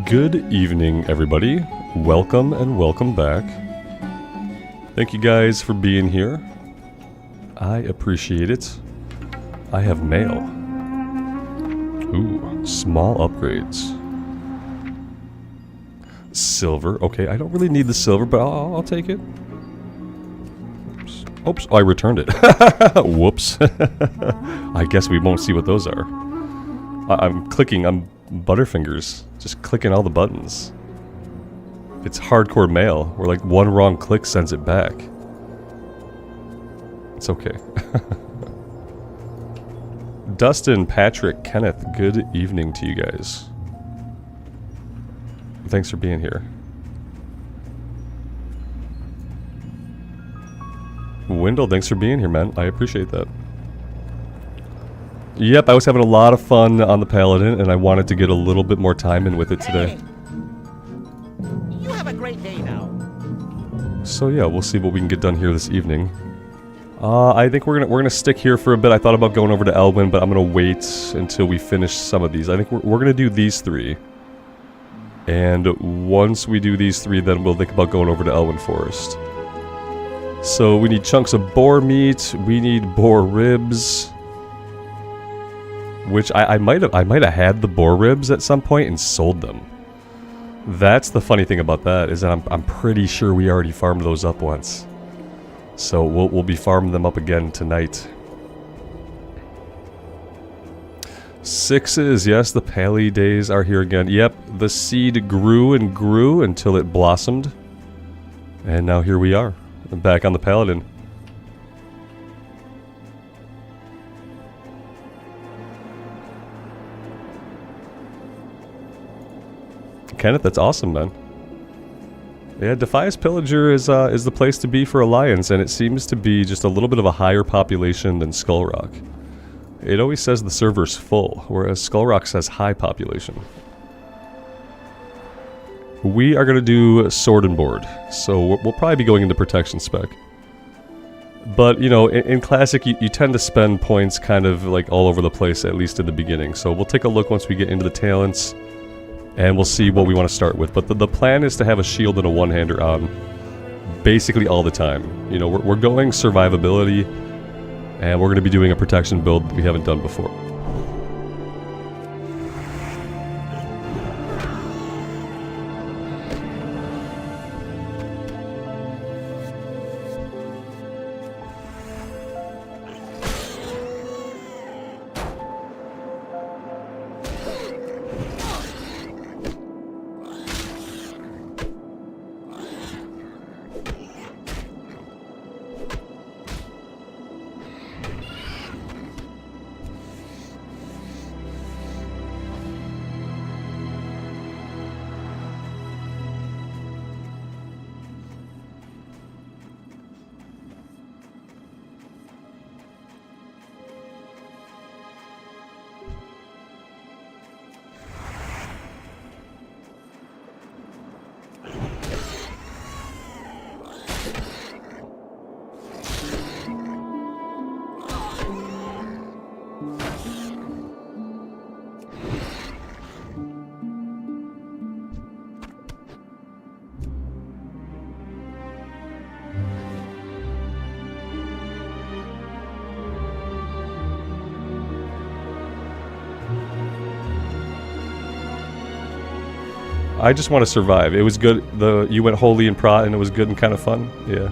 Good evening, everybody. Welcome and welcome back. Thank you guys for being here. I appreciate it. I have mail. Ooh, small upgrades. Silver. Okay, I don't really need the silver, but I'll take it. Oops, oh, I returned it. Whoops. I guess we won't see what those are. I'm clicking, I'm Butterfingers, just clicking all the buttons. It's hardcore mail, where like one wrong click sends it back. It's okay. Dustin, Patrick, Kenneth, good evening to you guys. Thanks for being here. Wendell, thanks for being here, man. I appreciate that. Yep, I was having a lot of fun on the Paladin, and I wanted to get a little bit more time in with it today. You have a great day now. So yeah, we'll see what we can get done here this evening. I think we're gonna stick here for a bit. I thought about going over to Elwyn, but I'm gonna wait until we finish some of these. I think we're gonna do these three. And once we do these three, then we'll think about going over to Elwyn Forest. So we need chunks of boar meat, we need boar ribs. Which I might have had the boar ribs at some point and sold them. That's the funny thing about that, is that I'm pretty sure we already farmed those up once. So we'll be farming them up again tonight. Sixes, yes, the Pally days are here again. Yep, the seed grew and grew until it blossomed. And now here we are, back on the Paladin. Kenneth, that's awesome, man. Yeah, Defias Pillager is the place to be for Alliance, and it seems to be just a little bit of a higher population than Skull Rock. It always says the server's full, whereas Skull Rock says high population. We are going to do Sword and Board, so we'll probably be going into Protection spec. But, you know, in Classic, you tend to spend points kind of like all over the place, at least in the beginning. So we'll take a look once we get into the talents. And we'll see what we want to start with. But the plan is to have a shield and a one-hander on basically all the time. You know, we're going survivability, and we're going to be doing a protection build that we haven't done before. I just want to survive. It was good. You went holy and prot, and it was good and kind of fun. Yeah.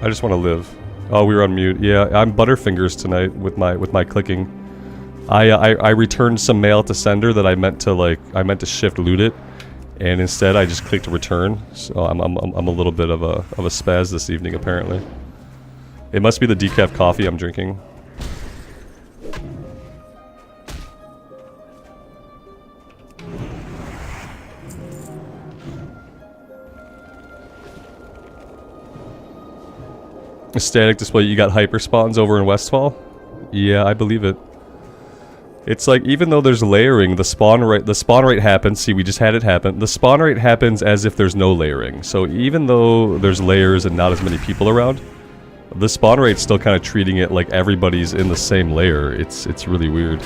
I just want to live. Oh, we were on mute. Yeah, I'm Butterfingers tonight with my clicking. I returned some mail to sender that I meant to shift loot it, and instead I just clicked return. So I'm a little bit of a spaz this evening apparently. It must be the decaf coffee I'm drinking. Static display, you got hyper spawns over in Westfall? Yeah, I believe it. It's like, even though there's layering, the spawn rate happens. See, we just had it happen. The spawn rate happens as if there's no layering. So even though there's layers and not as many people around, the spawn rate's still kind of treating it like everybody's in the same layer. It's really weird.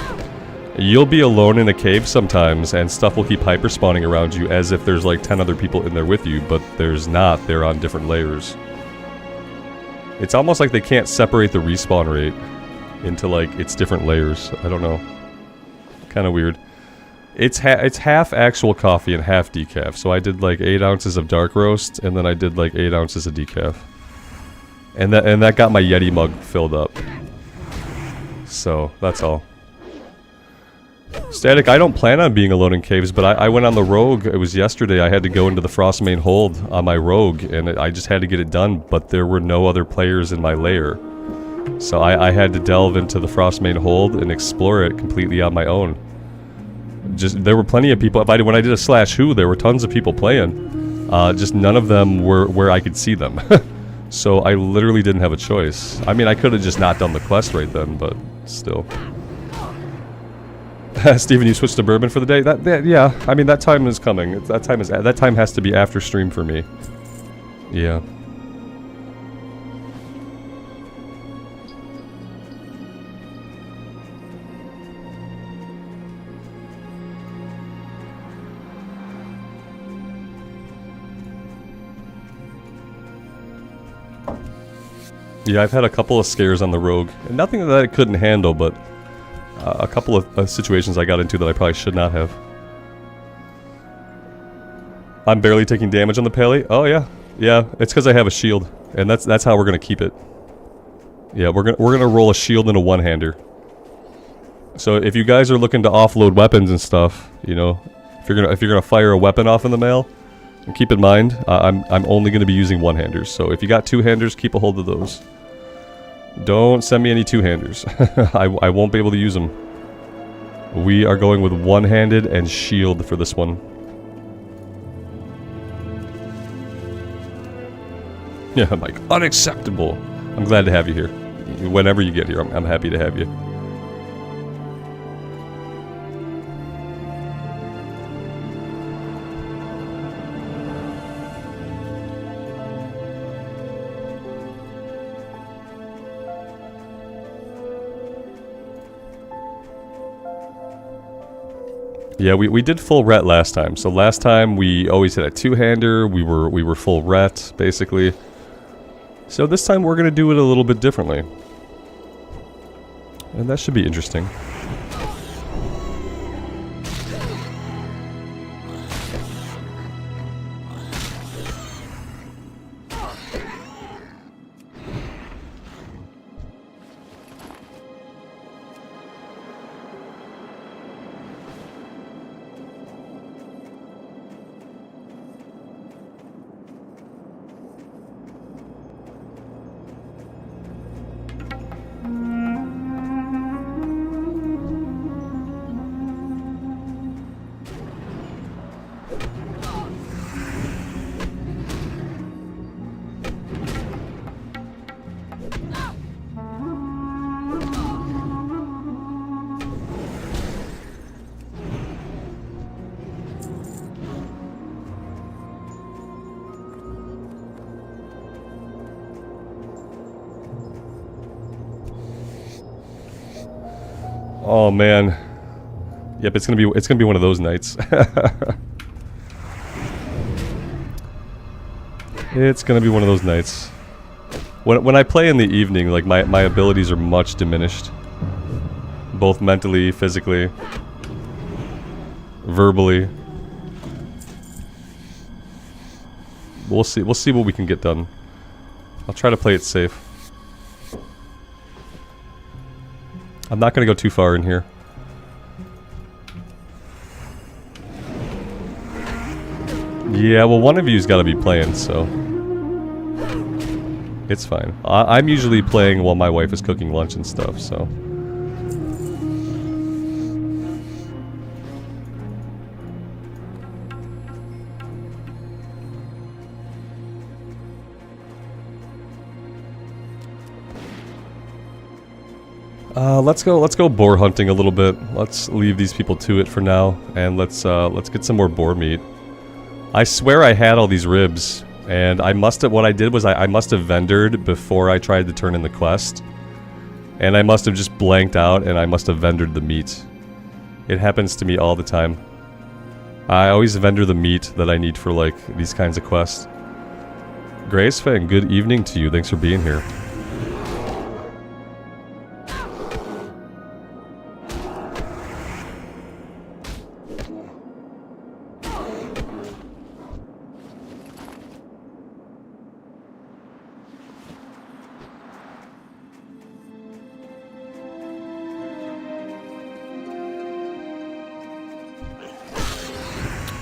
You'll be alone in a cave sometimes, and stuff will keep hyper spawning around you as if there's like 10 other people in there with you, but there's not. They're on different layers. It's almost like they can't separate the respawn rate into like its different layers. I don't know. Kind of weird. It's half actual coffee and half decaf. So I did like 8 ounces of dark roast, and then I did like 8 ounces of decaf. And that got my Yeti mug filled up. So that's all. Static, I don't plan on being alone in caves, but I went on the rogue. It was yesterday. I had to go into the Frostmane hold on my rogue, and I just had to get it done, but there were no other players in my lair. So I had to delve into the Frostmane hold and explore it completely on my own. There were plenty of people. When I did a /who, there were tons of people playing. Just none of them were where I could see them. So I literally didn't have a choice. I mean, I could have just not done the quest right then, but still. Steven, you switched to bourbon for the day? Yeah, I mean, that time is coming. That time has to be after stream for me. Yeah. Yeah, I've had a couple of scares on the rogue. And nothing that I couldn't handle, but a couple of situations I got into that I probably should not have. I'm barely taking damage on the Pally. Oh yeah, yeah. It's because I have a shield, and that's how we're gonna keep it. Yeah, we're gonna roll a shield and a one-hander. So if you guys are looking to offload weapons and stuff, you know, if you're gonna fire a weapon off in the mail, keep in mind I'm only gonna be using one-handers. So if you got two-handers, keep a hold of those. Don't send me any two-handers. I won't be able to use them. We are going with one-handed and shield for this one. Yeah, Mike. Unacceptable. I'm glad to have you here. Whenever you get here, I'm happy to have you. Yeah, we did full ret last time. So last time we always hit a two-hander. We were full ret basically. So this time we're gonna do it a little bit differently, and that should be interesting. Oh man. Yep, it's gonna be one of those nights. It's gonna be one of those nights. When I play in the evening, like my abilities are much diminished. Both mentally, physically, verbally. We'll see what we can get done. I'll try to play it safe. I'm not gonna go too far in here. Yeah, well, one of you's gotta be playing, so it's fine. I'm usually playing while my wife is cooking lunch and stuff, so. Let's go boar hunting a little bit. Let's leave these people to it for now, and let's get some more boar meat. I swear I had all these ribs, and what I did was I must have vendored before I tried to turn in the quest. And I must have just blanked out, and I must have vendored the meat. It happens to me all the time. I always vendor the meat that I need for, like, these kinds of quests. Gracefang, good evening to you. Thanks for being here.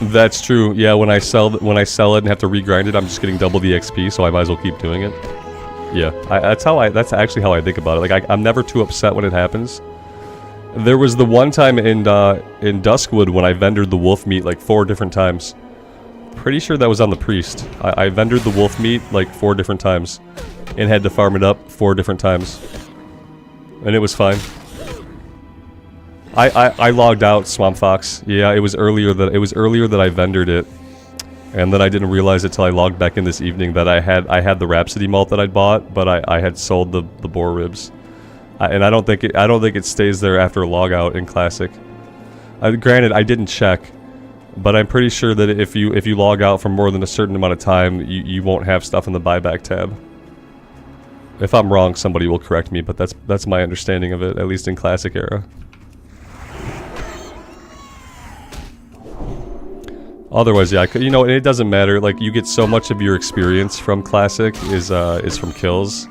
That's true. Yeah, when I sell it and have to regrind it, I'm just getting double the XP, so I might as well keep doing it. Yeah, that's actually how I think about it. Like I'm never too upset when it happens. There was the one time in Duskwood when I vendored the wolf meat like 4 different times. Pretty sure that was on the priest. I vendored the wolf meat like 4 different times and had to farm it up 4 different times. And it was fine. I logged out, Swamp Fox. Yeah, it was earlier that I vendored it, and then I didn't realize it till I logged back in this evening that I had the Rhapsody malt that I'd bought, but I had sold the boar ribs, and I don't think it stays there after a log out in Classic. Granted, I didn't check, but I'm pretty sure that if you log out for more than a certain amount of time, you won't have stuff in the buyback tab. If I'm wrong, somebody will correct me, but that's my understanding of it, at least in Classic era. Otherwise, yeah, you know, it doesn't matter. Like, you get so much of your experience from Classic is from kills.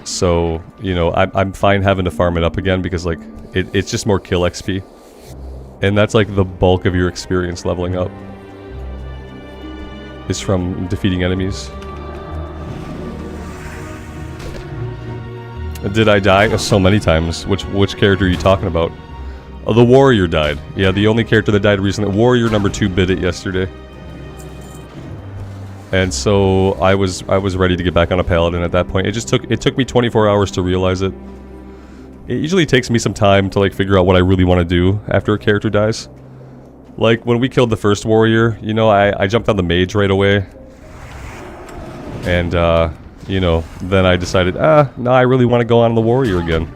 So, you know, I'm fine having to farm it up again because, like, it's just more kill XP. And that's, like, the bulk of your experience leveling up. Is from defeating enemies. Did I die? So many times. Which character are you talking about? Oh, the warrior died. Yeah, the only character that died recently. Warrior number 2 bit it yesterday. And so I was ready to get back on a paladin at that point. It took me 24 hours to realize it. It usually takes me some time to like figure out what I really want to do after a character dies. Like when we killed the first warrior, you know, I jumped on the mage right away. And you know, then I decided, no, I really want to go on the warrior again.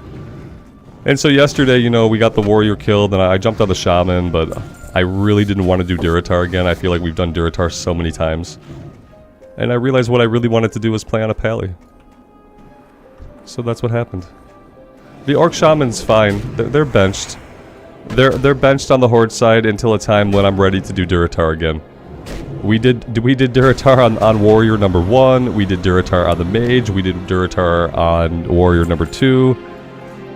And so yesterday, you know, we got the warrior killed, and I jumped on the shaman, but I really didn't want to do Durotar again. I feel like we've done Durotar so many times. And I realized what I really wanted to do was play on a pally. So that's what happened. The Orc Shaman's fine. They're benched. They're benched on the Horde side until a time when I'm ready to do Durotar again. We did Durotar on Warrior number 1, we did Durotar on the Mage, we did Durotar on Warrior number 2.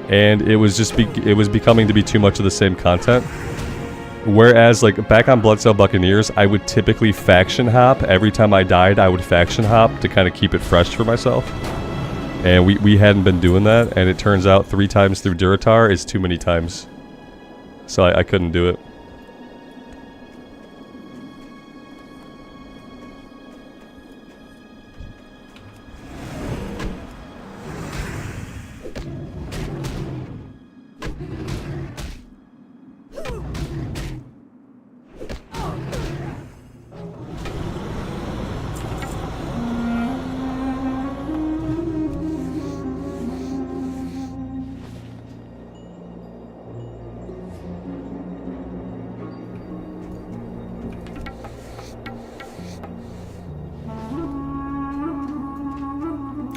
And it was just becoming to be too much of the same content. Whereas, like, back on Bloodsail Buccaneers, I would typically faction hop. Every time I died, I would faction hop to kind of keep it fresh for myself. And we hadn't been doing that, and it turns out 3 times through Durotar is too many times. So I couldn't do it.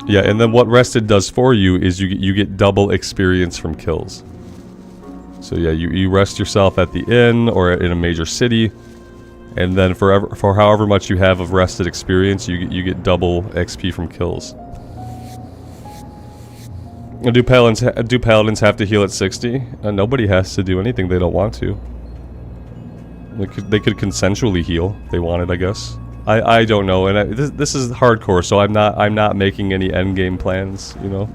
Yeah, and then what Rested does for you is you get double experience from kills. So yeah, you rest yourself at the inn or in a major city, and then for however much you have of rested experience, you get double XP from kills. Do paladins have to heal at 60? Nobody has to do anything they don't want to. They could consensually heal if they wanted, I guess. I don't know, and this is hardcore, so I'm not making any endgame plans, you know.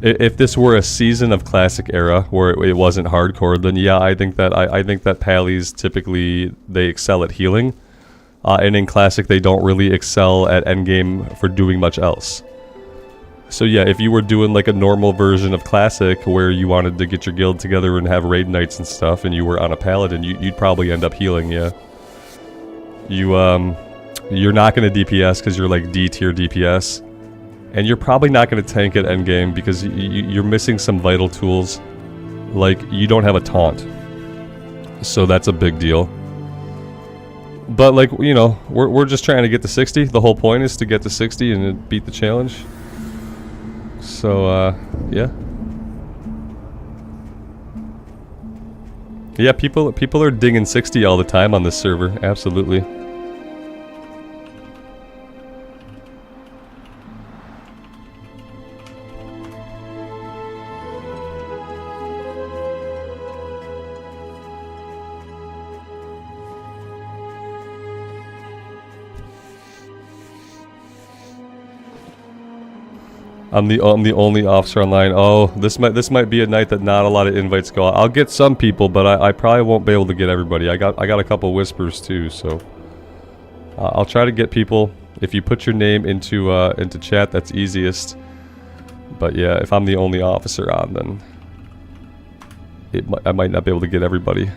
If this were a season of Classic era where it wasn't hardcore, then yeah, I think that pallies typically they excel at healing, and in Classic they don't really excel at endgame for doing much else. So yeah, if you were doing like a normal version of Classic where you wanted to get your guild together and have raid nights and stuff, and you were on a paladin, you'd probably end up healing, yeah. You're not going to DPS because you're like D tier DPS, and you're probably not going to tank at endgame because you're missing some vital tools. like, you don't have a taunt. So that's a big deal. But, like, you know, we're just trying to get to 60. The whole point is to get to 60 and beat the challenge. So, yeah. Yeah, people are dinging 60 all the time on this server. Absolutely. I'm the only officer online. Oh, this might be a night that not a lot of invites go out. I'll get some people, but I probably won't be able to get everybody. I got a couple whispers too, so I'll try to get people. If you put your name into chat, that's easiest. But yeah, if I'm the only officer on, then I might not be able to get everybody.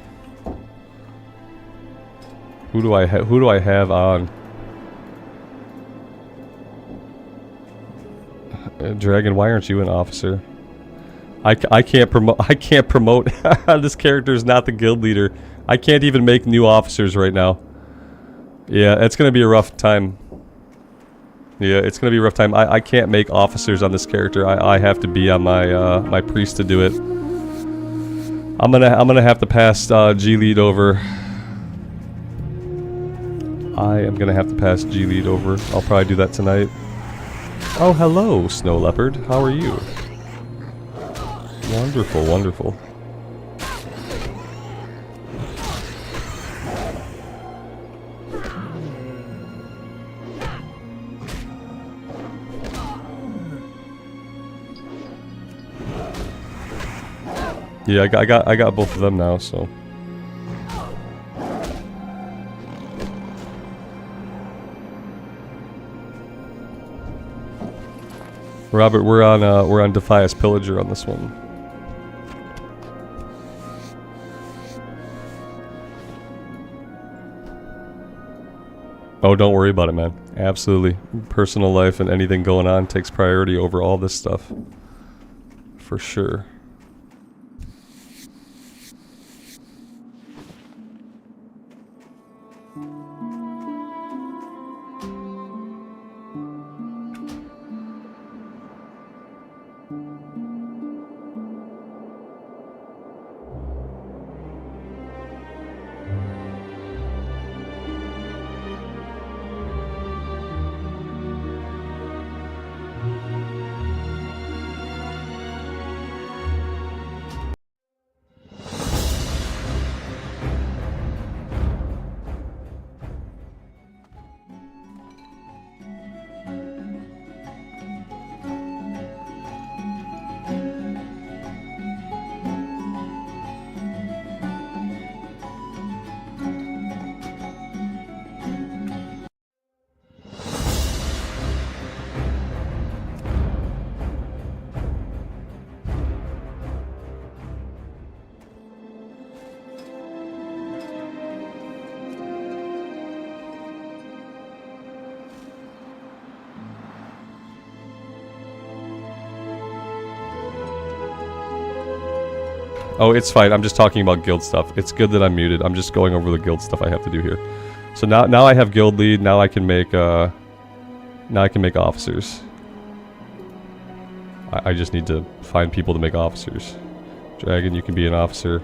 Who do I have on? Dragon, why aren't you an officer? I can't promote. This character is not the guild leader. I can't even make new officers right now. Yeah, it's gonna be a rough time. Yeah, it's gonna be a rough time. I can't make officers on this character. I have to be on my my priest to do it. I'm gonna have to pass G lead over. I am gonna have to pass G lead over. I'll probably do that tonight. Oh, hello, Snow Leopard. How are you? Wonderful, wonderful. Yeah, I got both of them now, so. Robert, we're on Defias Pillager on this one. Oh, don't worry about it, man. Absolutely. Personal life and anything going on takes priority over all this stuff. For sure. Oh, it's fine. I'm just talking about guild stuff. It's good that I'm muted. I'm just going over the guild stuff I have to do here. So now I have guild lead. Now I can make officers. I just need to find people to make officers. Dragon, you can be an officer.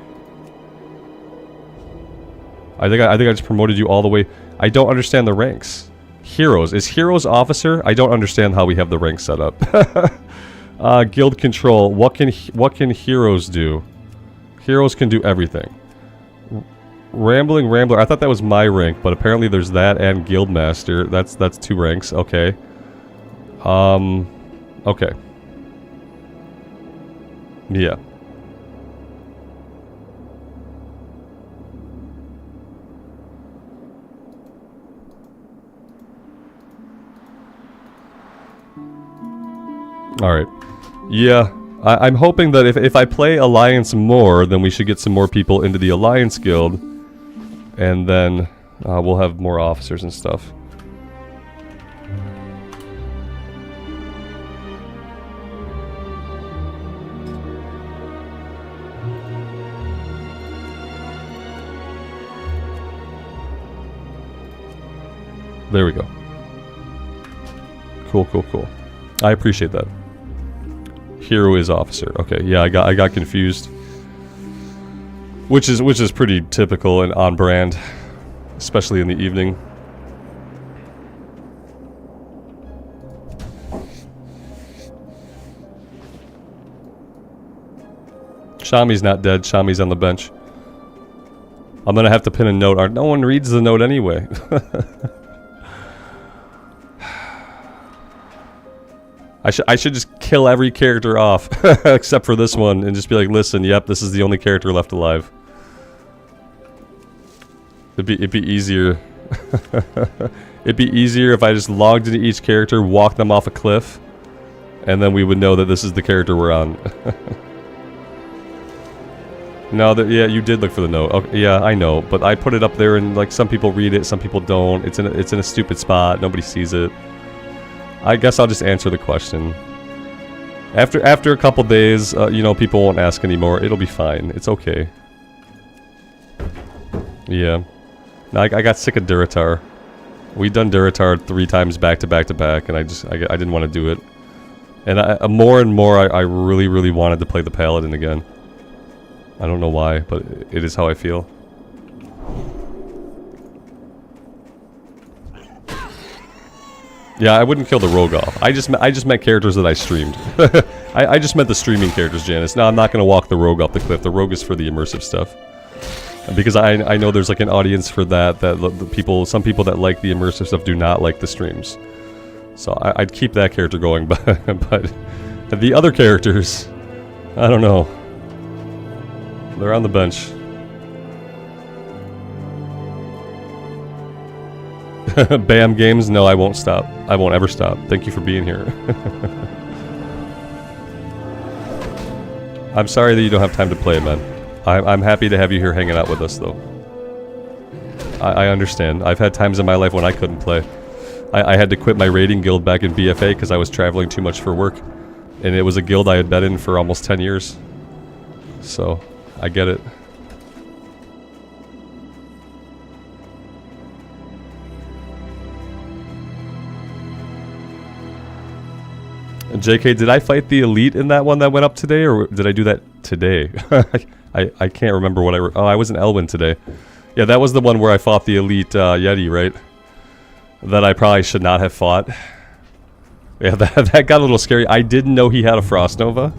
I think I just promoted you all the way. I don't understand the ranks. Heroes. Is heroes officer? I don't understand how we have the ranks set up. Guild control. What can heroes do? Heroes can do everything. Rambling Rambler. I thought that was my rank, but apparently there's that and Guildmaster. That's 2 ranks. Okay. Okay. Yeah. Alright. Yeah. I'm hoping that if I play Alliance more, then we should get some more people into the Alliance Guild. And then we'll have more officers and stuff. There we go. Cool, cool, cool. I appreciate that. Hero is officer. Okay, yeah, I got confused. Which is pretty typical and on brand, especially in the evening. Shami's not dead. Shami's on the bench. I'm gonna have to pin a note. No one reads the note anyway. I should just kill every character off except for this one and just be like, listen, yep, this is the only character left alive. It'd be easier. It'd be easier if I just logged into each character, walked them off a cliff, and then we would know that this is the character we're on. No, yeah, you did look for the note. Okay, yeah, I know, but I put it up there, and like some people read it, some people don't. It's in a stupid spot. Nobody sees it. I guess I'll just answer the question. After a couple days, you know, people won't ask anymore. It'll be fine. It's okay. Yeah. No, I got sick of Duratar. We'd done Duratar 3 times back to back to back, and I didn't want to do it. And more and more, I really, really wanted to play the Paladin again. I don't know why, but it is how I feel. Yeah, I wouldn't kill the rogue off. I just meant characters that I streamed. I just meant the streaming characters, Janice. No, I'm not going to walk the rogue off the cliff. The rogue is for the immersive stuff. Because I know there's like an audience for that. Some people that like the immersive stuff do not like the streams. So I'd keep that character going, but the other characters, I don't know. They're on the bench. BAM games? No, I won't stop. I won't ever stop. Thank you for being here. I'm sorry that you don't have time to play, man. I'm happy to have you here hanging out with us, though. I understand. I've had times in my life when I couldn't play. I had to quit my raiding guild back in BFA because I was traveling too much for work. And it was a guild I had been in for almost 10 years. So, I get it. And JK, did I fight the elite in that one that went up today, or did I do that today? I can't remember what oh, I was in Elwyn today. Yeah, that was the one where I fought the elite Yeti, right? That I probably should not have fought. Yeah, that got a little scary. I didn't know he had a Frost Nova.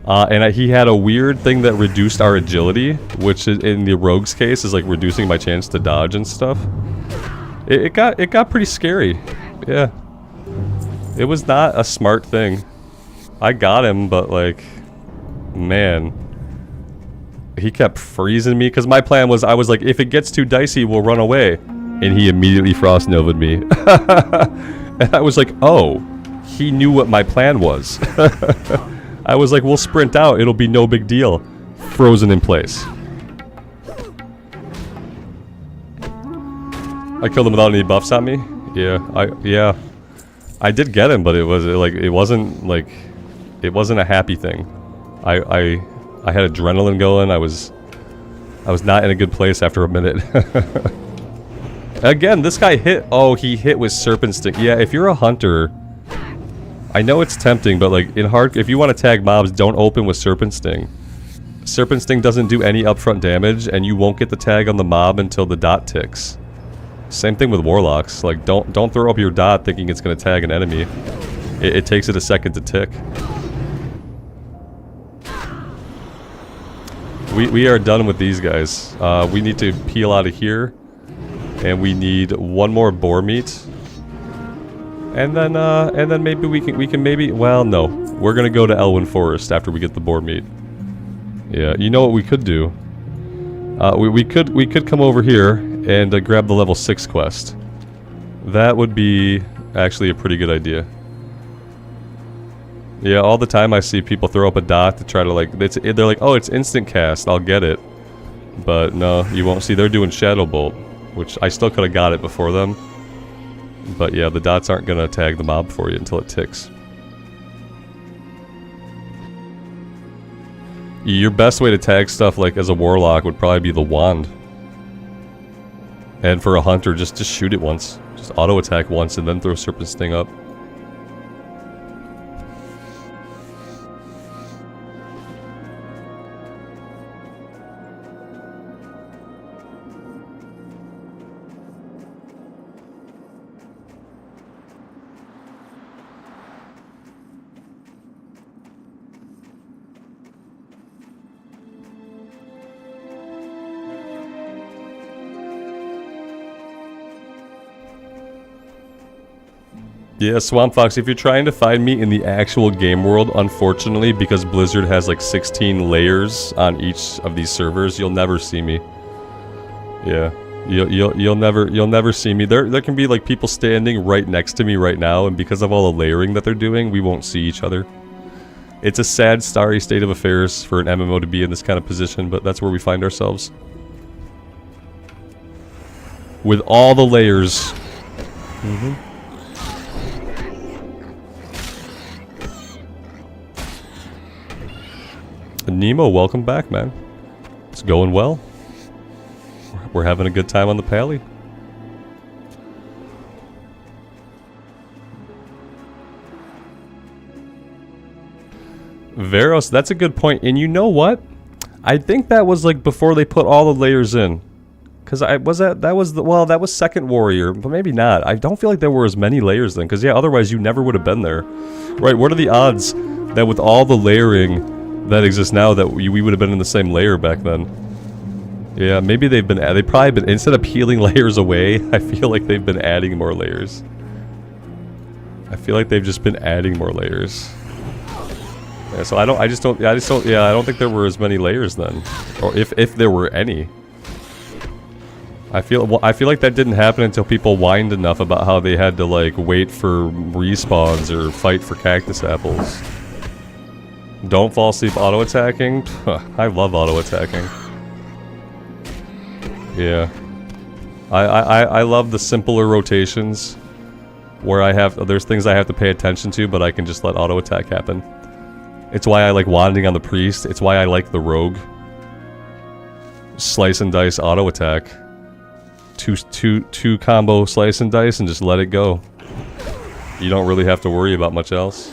And he had a weird thing that reduced our agility, which in the rogue's case is like reducing my chance to dodge and stuff. It got pretty scary. Yeah. It was not a smart thing. I got him, but like, man. He kept freezing me, because my plan was, I was like, if it gets too dicey, we'll run away. And he immediately Frost Nova'd me. And I was like, oh, he knew what my plan was. I was like, we'll sprint out, it'll be no big deal. Frozen in place. I killed him without any buffs on me? Yeah. I did get him, but it wasn't a happy thing. I had adrenaline going. I was not in a good place after a minute. Again, this guy hit. Oh, he hit with Serpent Sting. Yeah, if you're a hunter, I know it's tempting, but like in hard, if you want to tag mobs, don't open with Serpent Sting. Serpent Sting doesn't do any upfront damage, and you won't get the tag on the mob until the dot ticks. Same thing with Warlocks. Like, don't throw up your dot thinking it's going to tag an enemy. It takes it a second to tick. We are done with these guys. We need to peel out of here, and we need one more boar meat. And then maybe we can maybe, well, no, we're gonna go to Elwyn Forest after we get the boar meat. Yeah, you know what we could do? We could come over here and grab the level 6 quest. That would be actually a pretty good idea. Yeah, all the time I see people throw up a dot to try to like, they're like, oh, it's instant cast, I'll get it. But no, you won't see, they're doing Shadow Bolt, which I still could have got it before them. But yeah, the dots aren't gonna tag the mob for you until it ticks. Your best way to tag stuff like as a warlock would probably be the wand. And for a hunter, just shoot it once. Just auto attack once and then throw Serpent Sting up. Yeah, Swamp Fox, if you're trying to find me in the actual game world, unfortunately, because Blizzard has like 16 layers on each of these servers, you'll never see me. Yeah, you'll never see me. There can be like people standing right next to me right now, and because of all the layering that they're doing, we won't see each other. It's a sad, starry state of affairs for an MMO to be in this kind of position, but that's where we find ourselves. With all the layers. Nemo, welcome back, man. It's going well. We're having a good time on the Pally. Veros, that's a good point. And you know what? I think that was like before they put all the layers in. Cause that was Second Warrior, but maybe not. I don't feel like there were as many layers then, cause yeah, otherwise you never would have been there. Right, what are the odds that with all the layering that exists now that we would have been in the same layer back then? Yeah, maybe they've probably been, instead of peeling layers away, I feel like they've been adding more layers. I feel like they've just been adding more layers. Yeah, so I don't think there were as many layers then. Or if there were any. I feel like that didn't happen until people whined enough about how they had to like wait for respawns or fight for cactus apples. Don't fall asleep auto attacking. I love auto attacking. Yeah, I love the simpler rotations where there's things I have to pay attention to, but I can just let auto attack happen. It's why I like wanding on the priest. It's why I like the rogue. Slice and dice auto attack. Two combo slice and dice and just let it go. You don't really have to worry about much else.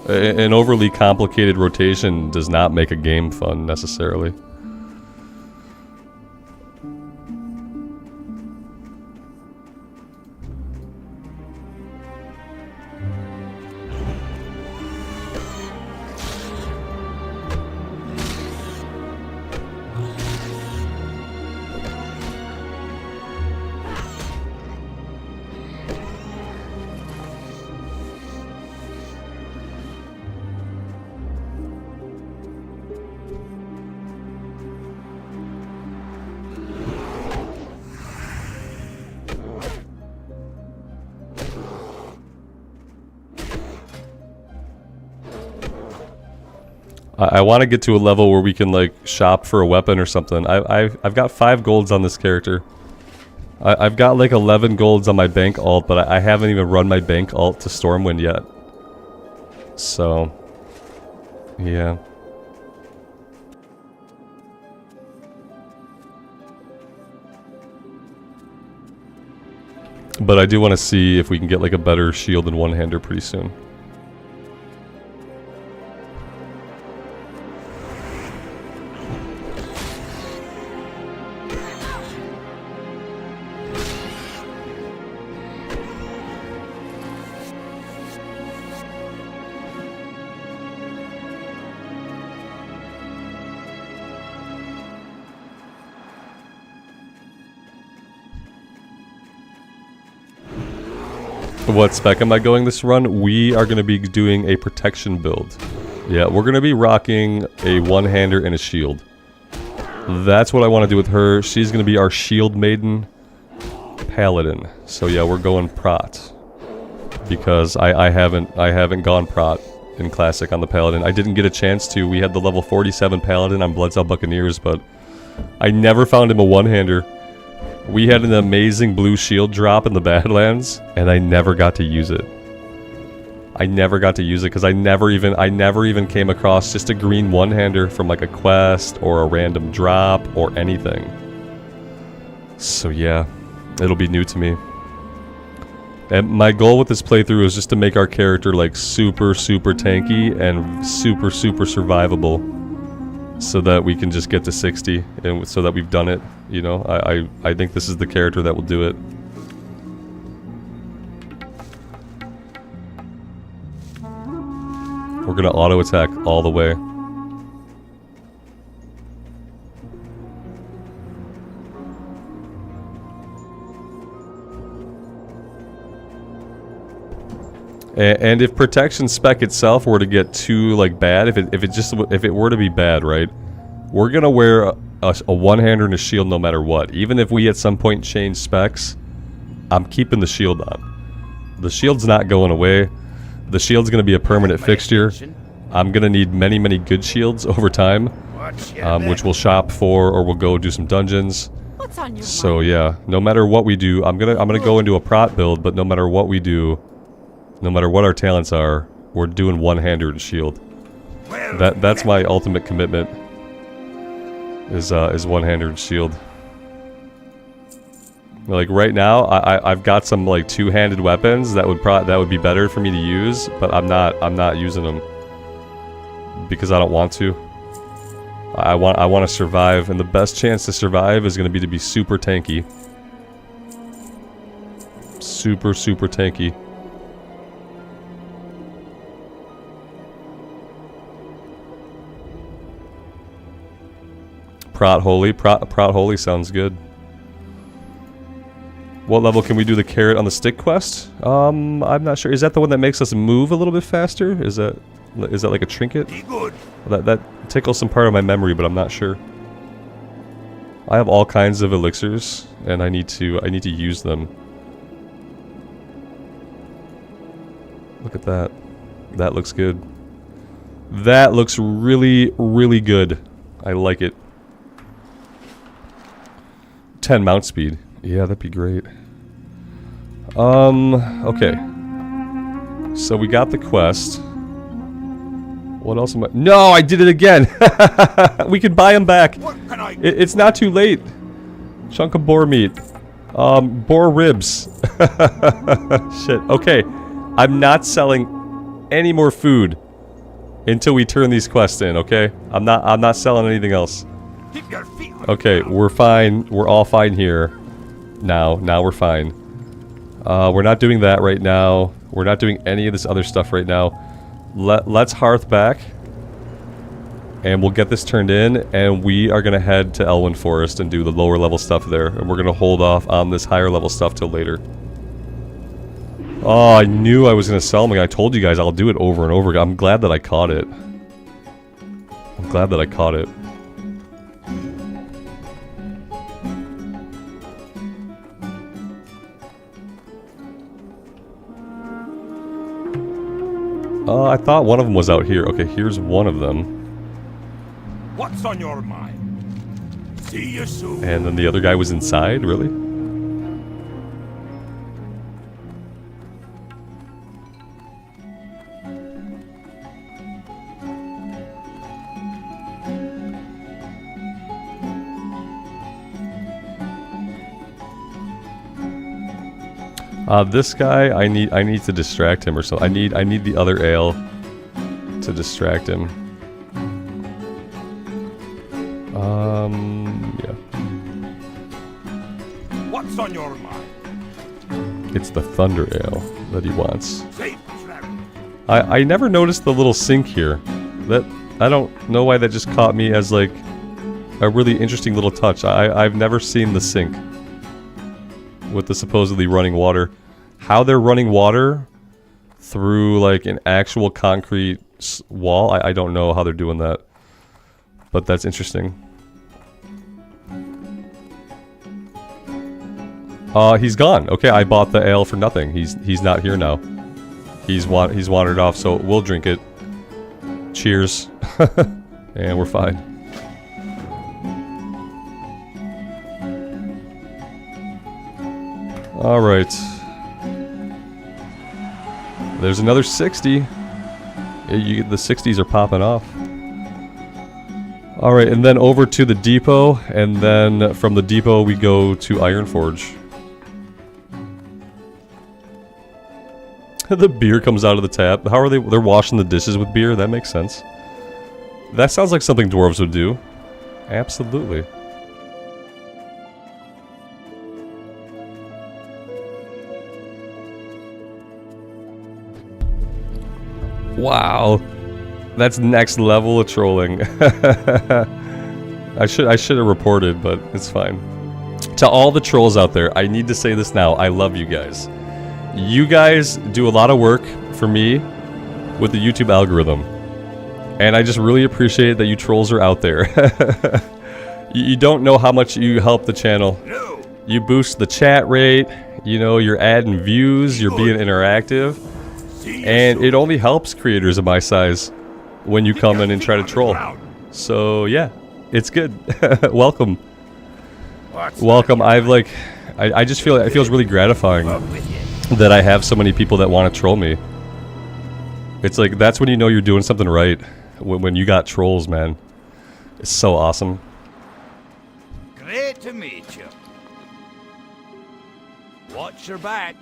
An overly complicated rotation does not make a game fun necessarily. I want to get to a level where we can like shop for a weapon or something. I've got 5 golds on this character. I've got like 11 golds on my bank alt, but I haven't even run my bank alt to Stormwind yet. So, yeah. But I do want to see if we can get like a better shield and one-hander pretty soon. What spec am I going this run? We are going to be doing a protection build. Yeah, we're going to be rocking a one-hander and a shield. That's what I want to do with her. She's going to be our shield maiden paladin. So yeah, we're going prot. Because I haven't gone prot in classic on the paladin. I didn't get a chance to. We had the level 47 paladin on Bloodsaw Buccaneers, but I never found him a one-hander. We had an amazing blue shield drop in the Badlands, and I never got to use it. I never got to use it because I never even came across just a green one-hander from like a quest or a random drop or anything. So yeah, it'll be new to me. And my goal with this playthrough is just to make our character like super tanky and super survivable, so that we can just get to 60 and so that we've done it. You know, I think this is the character that will do it. We're gonna auto attack all the way. And if protection spec itself were to get too like bad, if it were to be bad, right? We're gonna wear a one-hander and a shield no matter what. Even if we at some point change specs, I'm keeping the shield on. The shield's not going away. The shield's gonna be a permanent fixture. I'm gonna need many good shields over time, which we'll shop for or we'll go do some dungeons. So yeah, no matter what we do, I'm gonna go into a prot build, but no matter what we do, no matter what our talents are, we're doing one-hander and shield. That's my ultimate commitment. Is one-hander and shield. Like right now, I've got some like two-handed weapons that would be better for me to use, but I'm not using them because I don't want to. I want to survive, and the best chance to survive is going to be super tanky. Super tanky. Prot Holy sounds good. What level can we do the carrot on the stick quest? I'm not sure. Is that the one that makes us move a little bit faster? Is that like a trinket? That tickles some part of my memory, but I'm not sure. I have all kinds of elixirs, and I need to use them. Look at that. That looks good. That looks really good. I like it. 10 mount speed. Yeah, that'd be great. Okay. So we got the quest. What else am I... No, I did it again! We can buy them back. It's not too late. Chunk of boar meat. Boar ribs. Shit. Okay. I'm not selling any more food until we turn these quests in, okay? I'm not selling anything else. Okay, we're fine. We're all fine here. Now we're fine. We're not doing that right now. We're not doing any of this other stuff right now. Let's hearth back. And we'll get this turned in, and we are gonna head to Elwyn Forest and do the lower level stuff there. And we're gonna hold off on this higher level stuff till later. Oh, I knew I was gonna sell them. I told you guys I'll do it over and over again. I'm glad that I caught it. I'm glad that I caught it. I thought one of them was out here. Okay, here's one of them. What's on your mind? See you soon. And then the other guy was inside, really? This guy, I need to distract him or so. I need the other ale to distract him. Yeah. What's on your mind? It's the thunder ale that he wants. I never noticed the little sink here. That I don't know why that just caught me as like a really interesting little touch. I've never seen the sink with the supposedly running water. How they're running water through like an actual concrete wall, I don't know how they're doing that. But that's interesting. He's gone. Okay, I bought the ale for nothing. He's not here now. He's wandered off, so we'll drink it. Cheers. And we're fine. Alright. There's another 60. The 60s are popping off. Alright, and then over to the depot, and then from the depot we go to Ironforge. The beer comes out of the tap. How are they? They're washing the dishes with beer? That makes sense. That sounds like something dwarves would do. Absolutely. Wow. That's next level of trolling. I should have reported, but it's fine. To all the trolls out there, I need to say this now. I love you guys. You guys do a lot of work for me with the YouTube algorithm. And I just really appreciate that you trolls are out there. You don't know how much you help the channel. You boost the chat rate, you know, you're adding views, you're being interactive. And it only helps creators of my size when you come in and try to troll. So yeah, it's good. Welcome. Welcome. I just feel it feels really gratifying that I have so many people that want to troll me. It's like, that's when you know you're doing something right. When you got trolls, man. It's so awesome. Great to meet you. Watch your back.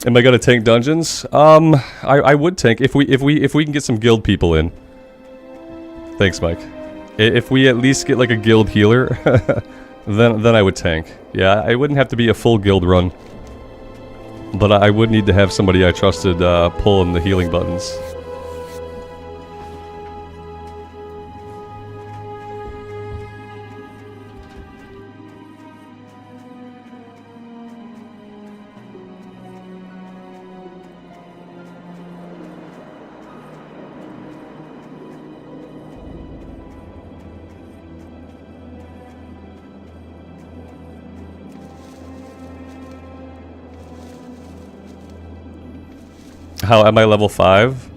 Am I gonna tank dungeons? I would tank if we can get some guild people in. Thanks, Mike. If we at least get like a guild healer, then I would tank. Yeah, I wouldn't have to be a full guild run, but I would need to have somebody I trusted pulling the healing buttons. How am I level 5?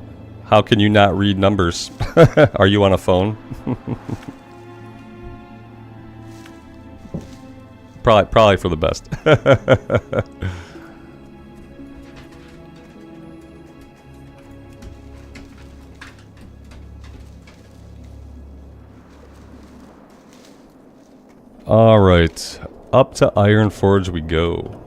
How can you not read numbers? Are you on a phone? Probably for the best. All right, up to Ironforge we go.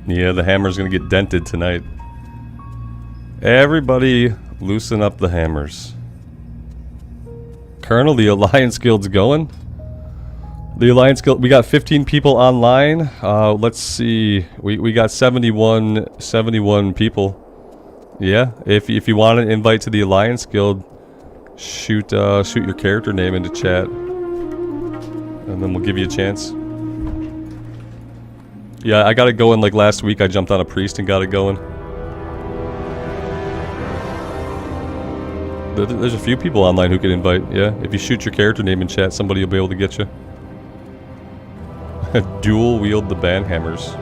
Yeah, the hammer's gonna get dented tonight. Everybody loosen up the hammers. Colonel, the Alliance Guild's going. The Alliance Guild, we got 15 people online. Let's see, we got 71 people. Yeah, if you want an invite to the Alliance Guild, shoot your character name into chat, and then we'll give you a chance. Yeah, I got it going like last week. I jumped on a priest and got it going. There's a few people online who can invite, yeah. If you shoot your character name in chat, somebody will be able to get you. Dual wield the banhammers.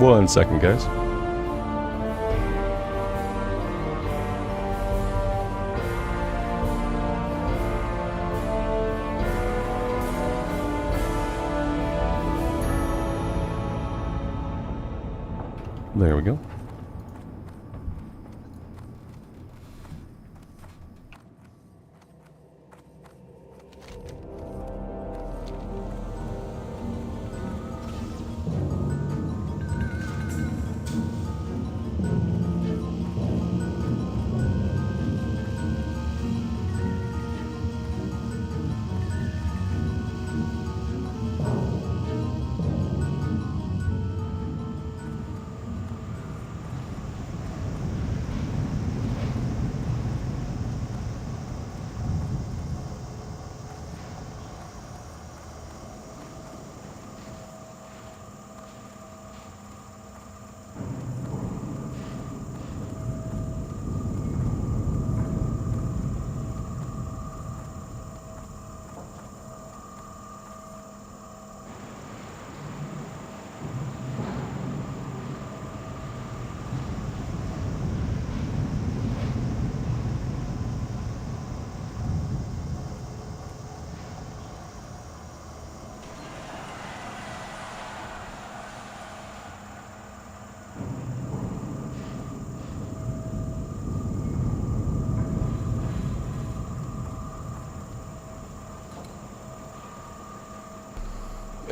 1 second, guys. There we go.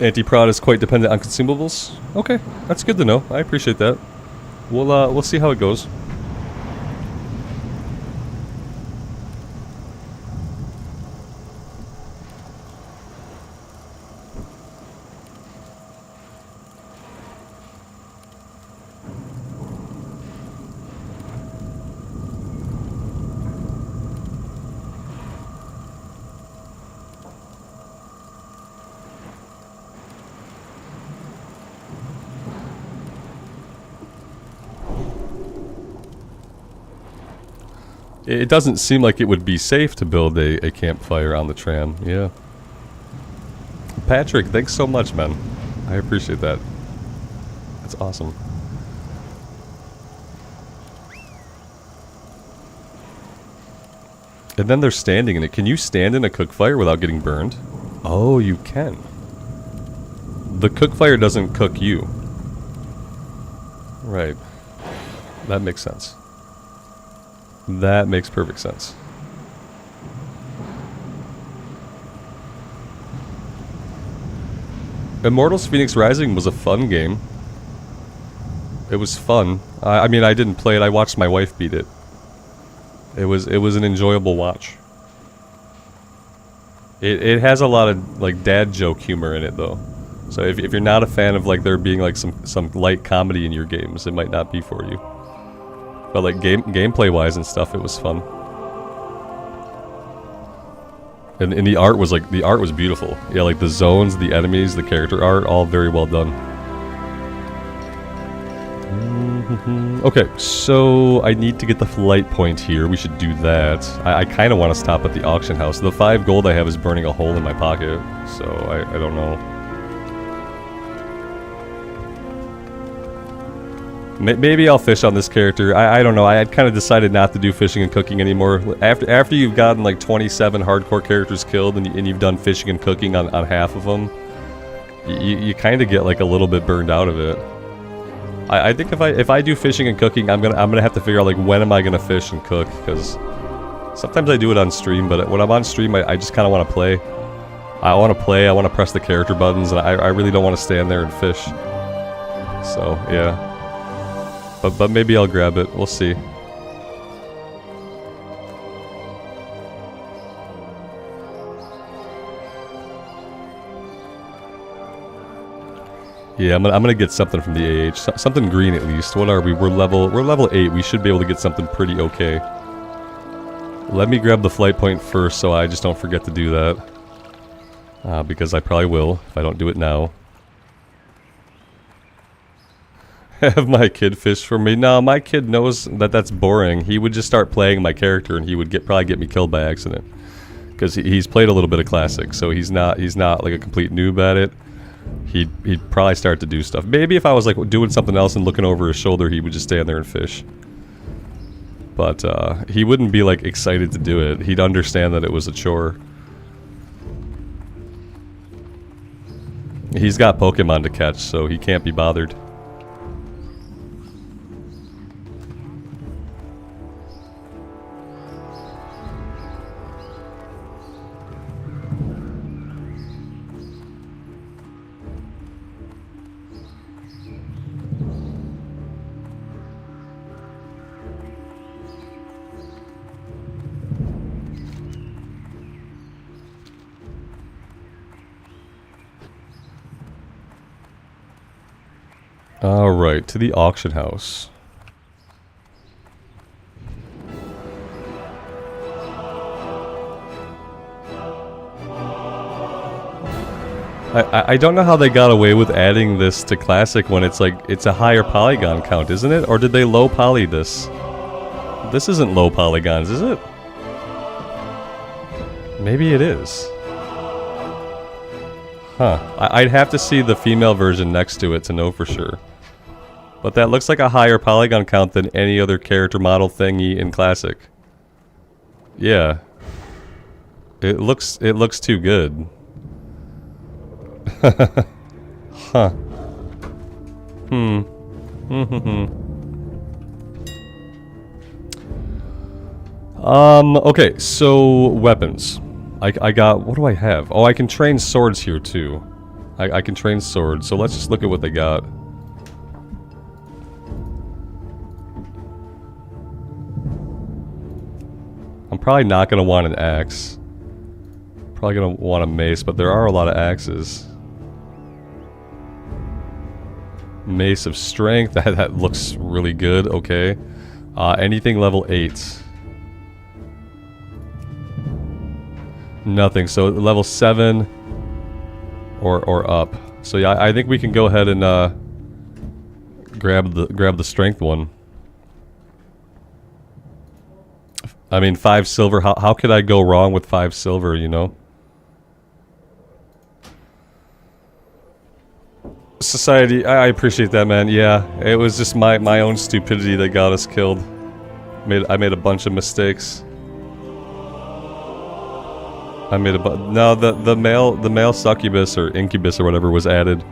Anti-prod is quite dependent on consumables. Okay, that's good to know. I appreciate that. We'll see how it goes. It doesn't seem like it would be safe to build a campfire on the tram, yeah. Patrick, thanks so much, man. I appreciate that. That's awesome. And then they're standing in it. Can you stand in a cook fire without getting burned? Oh, you can. The cook fire doesn't cook you. Right. That makes sense. That makes perfect sense. Immortals Phoenix Rising was a fun game. It was fun. I mean, I didn't play it. I watched my wife beat it. It was an enjoyable watch. It has a lot of like dad joke humor in it though. So if you're not a fan of like there being like some light comedy in your games, it might not be for you. But like gameplay wise and stuff, it was fun. And the art was like, the art was beautiful. Yeah, like the zones, the enemies, the character art, all very well done. Okay, so I need to get the flight point here. We should do that. I kind of want to stop at the auction house. The 5 gold I have is burning a hole in my pocket, so I don't know. Maybe I'll fish on this character. I don't know. I had kind of decided not to do fishing and cooking anymore. After you've gotten like 27 hardcore characters killed and you've done fishing and cooking on half of them, you kind of get like a little bit burned out of it. I think if I do fishing and cooking, I'm gonna have to figure out like when am I gonna fish and cook, because sometimes I do it on stream, but when I'm on stream, I just kind of want to play. I want to play. I want to press the character buttons, and I really don't want to stand there and fish. So yeah. But maybe I'll grab it. We'll see. Yeah, I'm gonna get something from the AH. Something green at least. What are we? We're level 8. We should be able to get something pretty okay. Let me grab the flight point first so I just don't forget to do that. Because I probably will if I don't do it now. Have my kid fish for me? No, my kid knows that that's boring. He would just start playing my character and he would probably get me killed by accident. Because he's played a little bit of Classic, so he's not like a complete noob at it. he'd probably start to do stuff. Maybe if I was like doing something else and looking over his shoulder, he would just stand there and fish. But he wouldn't be like excited to do it. He'd understand that it was a chore. He's got Pokemon to catch, so he can't be bothered. Alright, to the auction house. I don't know how they got away with adding this to Classic when it's like, it's a higher polygon count, isn't it? Or did they low poly this? This isn't low polygons, is it? Maybe it is. Huh. I'd have to see the female version next to it to know for sure. But that looks like a higher polygon count than any other character model thingy in Classic. Yeah. It looks too good. Huh. Okay, so weapons. I got, what do I have? Oh, I can train swords here too. I can train swords, so let's just look at what they got. I'm probably not going to want an axe. Probably going to want a mace, but there are a lot of axes. Mace of Strength, that looks really good, okay. Anything level 8. Nothing, so level 7 or up. So yeah, I think we can go ahead and grab the strength one. I mean, 5 silver, how could I go wrong with 5 silver, you know? Society, I appreciate that, man. Yeah, it was just my own stupidity that got us killed. I made a bunch of mistakes. No, the male succubus or incubus or whatever was added.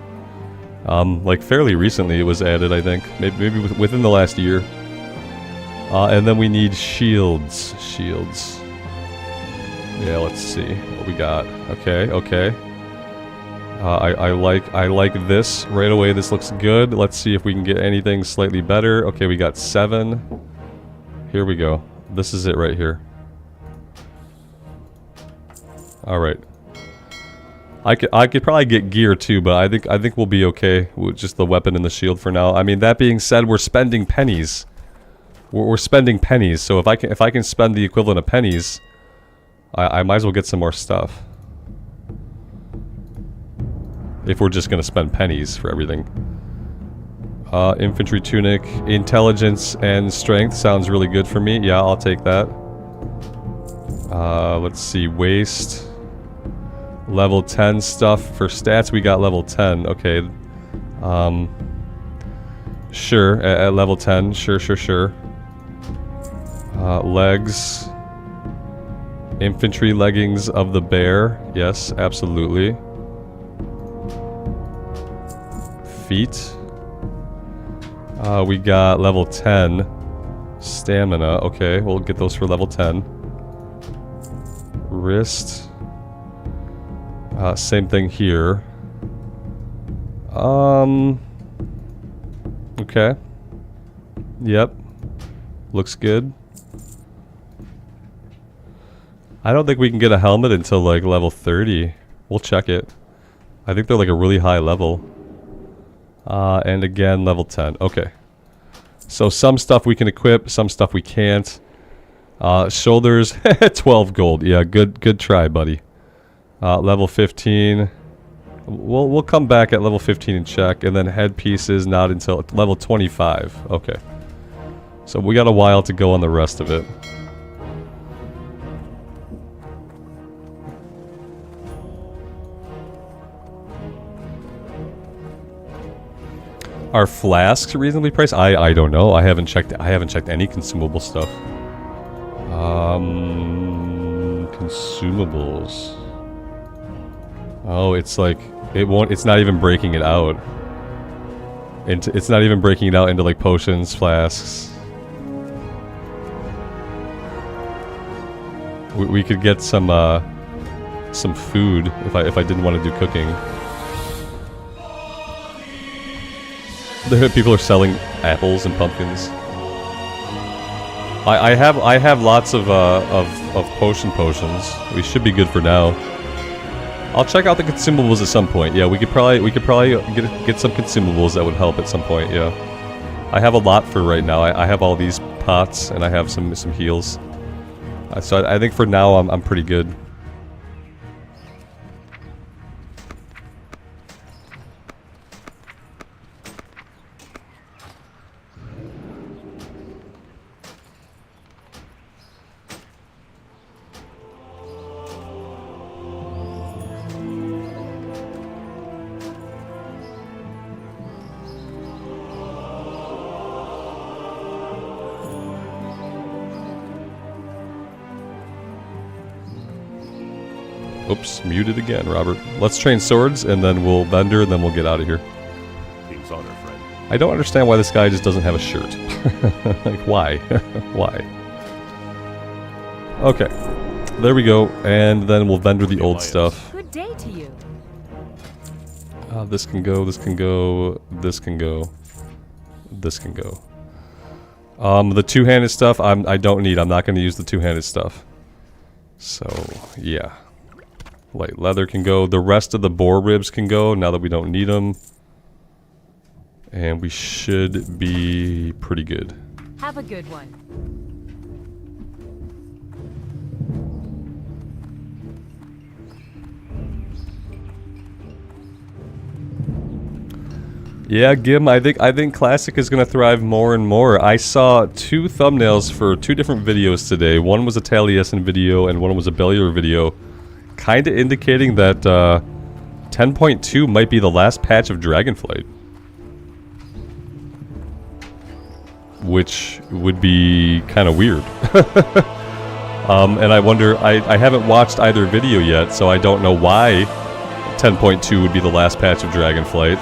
Like fairly recently it was added, I think. Maybe within the last year. And then we need shields. Shields. Yeah, let's see what we got. Okay, okay. I like this right away. This looks good. Let's see if we can get anything slightly better. Okay, we got 7. Here we go. This is it right here. All right. I could probably get gear too, but I think we'll be okay with just the weapon and the shield for now. I mean, that being said, we're spending pennies. We're spending pennies, so if I can spend the equivalent of pennies, I might as well get some more stuff. If we're just gonna spend pennies for everything. Infantry tunic, intelligence and strength sounds really good for me. Yeah, I'll take that. Let's see, waist. Level 10 stuff. For stats, we got level 10. Okay. Sure, at level 10. Sure. Legs. Infantry leggings of the bear. Yes, absolutely. Feet. We got level 10. Stamina. Okay, we'll get those for level 10. Wrist. Same thing here. Okay. Yep. Looks good. I don't think we can get a helmet until like level 30. We'll check it. I think they're like a really high level. And again, level 10. Okay. So some stuff we can equip, some stuff we can't. Shoulders, 12 gold. Yeah, good try, buddy. Level 15. We'll come back at level 15 and check, and then headpieces not until level 25. Okay. So we got a while to go on the rest of it. Are flasks reasonably priced? I don't know. I haven't checked any consumable stuff. Consumables. Oh, it's like it's not even breaking it out. It's not even breaking it out into like potions, flasks. We could get some food if I didn't want to do cooking. The people are selling apples and pumpkins. I have lots of potions. We should be good for now. I'll check out the consumables at some point. Yeah, we could probably get some consumables that would help at some point. Yeah, I have a lot for right now. I have all these pots and I have some heals. So I think for now I'm pretty good. Oops, muted again, Robert. Let's train swords, and then we'll vendor, and then we'll get out of here. King's honor, friend. I don't understand why this guy just doesn't have a shirt. Like, why? Why? Okay. There we go, and then we'll vendor the old stuff. Good day to you. This can go, this can go, this can go, this can go. The two-handed stuff, I don't need. I'm not going to use the two-handed stuff. So, yeah. Light leather can go. The rest of the boar ribs can go now that we don't need them. And we should be pretty good. Have a good one. Yeah, Gim, I think Classic is going to thrive more and more. I saw 2 thumbnails for 2 different videos today. One was a Taliesin video and one was a Bellier video. Kind of indicating that 10.2 might be the last patch of Dragonflight. Which would be kind of weird. And I wonder, I haven't watched either video yet, so I don't know why 10.2 would be the last patch of Dragonflight.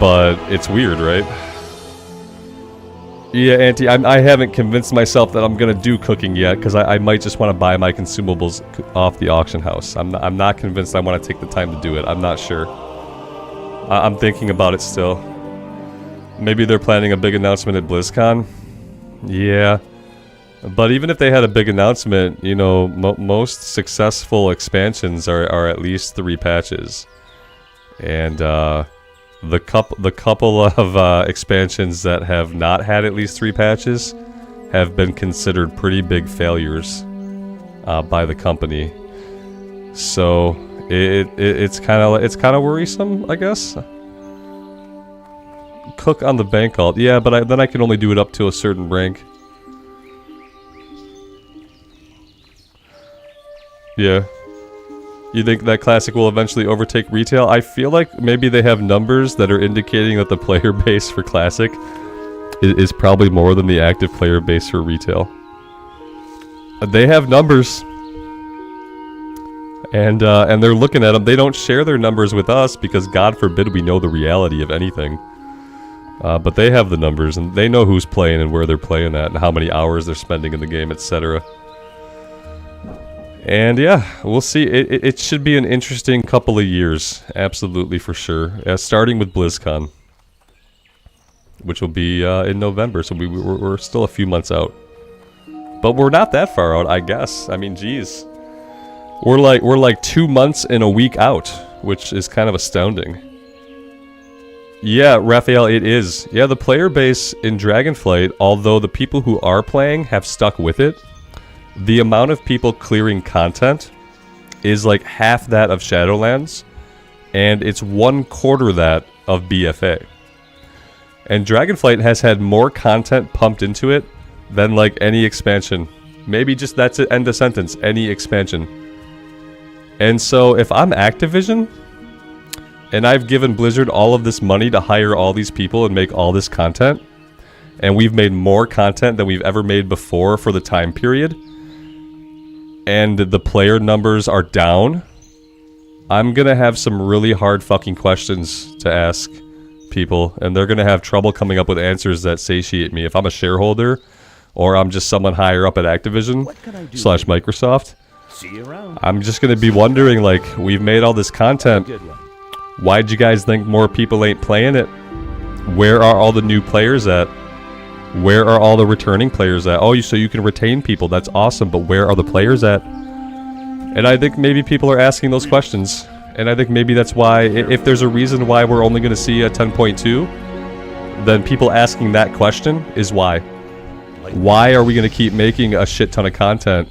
But it's weird, right? Yeah, Auntie, I haven't convinced myself that I'm gonna do cooking yet, because I might just want to buy my consumables off the auction house. I'm not convinced I want to take the time to do it. I'm not sure. I'm thinking about it still. Maybe they're planning a big announcement at BlizzCon? Yeah. But even if they had a big announcement, you know, most successful expansions are at least 3 patches. And, the couple of expansions that have not had at least 3 patches have been considered pretty big failures by the company. So it's kind of worrisome, I guess. Cook on the bank alt, yeah, but then I can only do it up to a certain rank. Yeah. You think that Classic will eventually overtake retail? I feel like maybe they have numbers that are indicating that the player base for Classic is probably more than the active player base for retail. They have numbers. And they're looking at them. They don't share their numbers with us because God forbid we know the reality of anything. But they have the numbers and they know who's playing and where they're playing at and how many hours they're spending in the game, etc. And yeah, we'll see. It should be an interesting couple of years, absolutely for sure. Starting with BlizzCon, which will be in November, so we're still a few months out. But we're not that far out, I guess. I mean, geez, we're like 2 months and a week out, which is kind of astounding. Yeah, Raphael, it is. Yeah, the player base in Dragonflight, although the people who are playing have stuck with it, the amount of people clearing content is like half that of Shadowlands, and it's 1/4 that of BFA. And Dragonflight has had more content pumped into it than like any expansion. Maybe just that's it, end of sentence, any expansion. And so if I'm Activision, And I've given Blizzard all of this money to hire all these people and make all this content. And we've made more content than we've ever made before for the time period. And the player numbers are down. I'm gonna have some really hard fucking questions to ask people, and they're gonna have trouble coming up with answers that satiate me. If I'm a shareholder, or I'm just someone higher up at Activision / Microsoft, See you around. I'm just gonna be wondering, like, we've made all this content. Good one. Why'd you guys think more people ain't playing it? Where are all the new players at? Where are all the returning players at? Oh, so you can retain people. That's awesome, but where are the players at? And I think maybe people are asking those questions. And I think maybe that's why, if there's a reason why we're only going to see a 10.2, then people asking that question is why. Why are we going to keep making a shit ton of content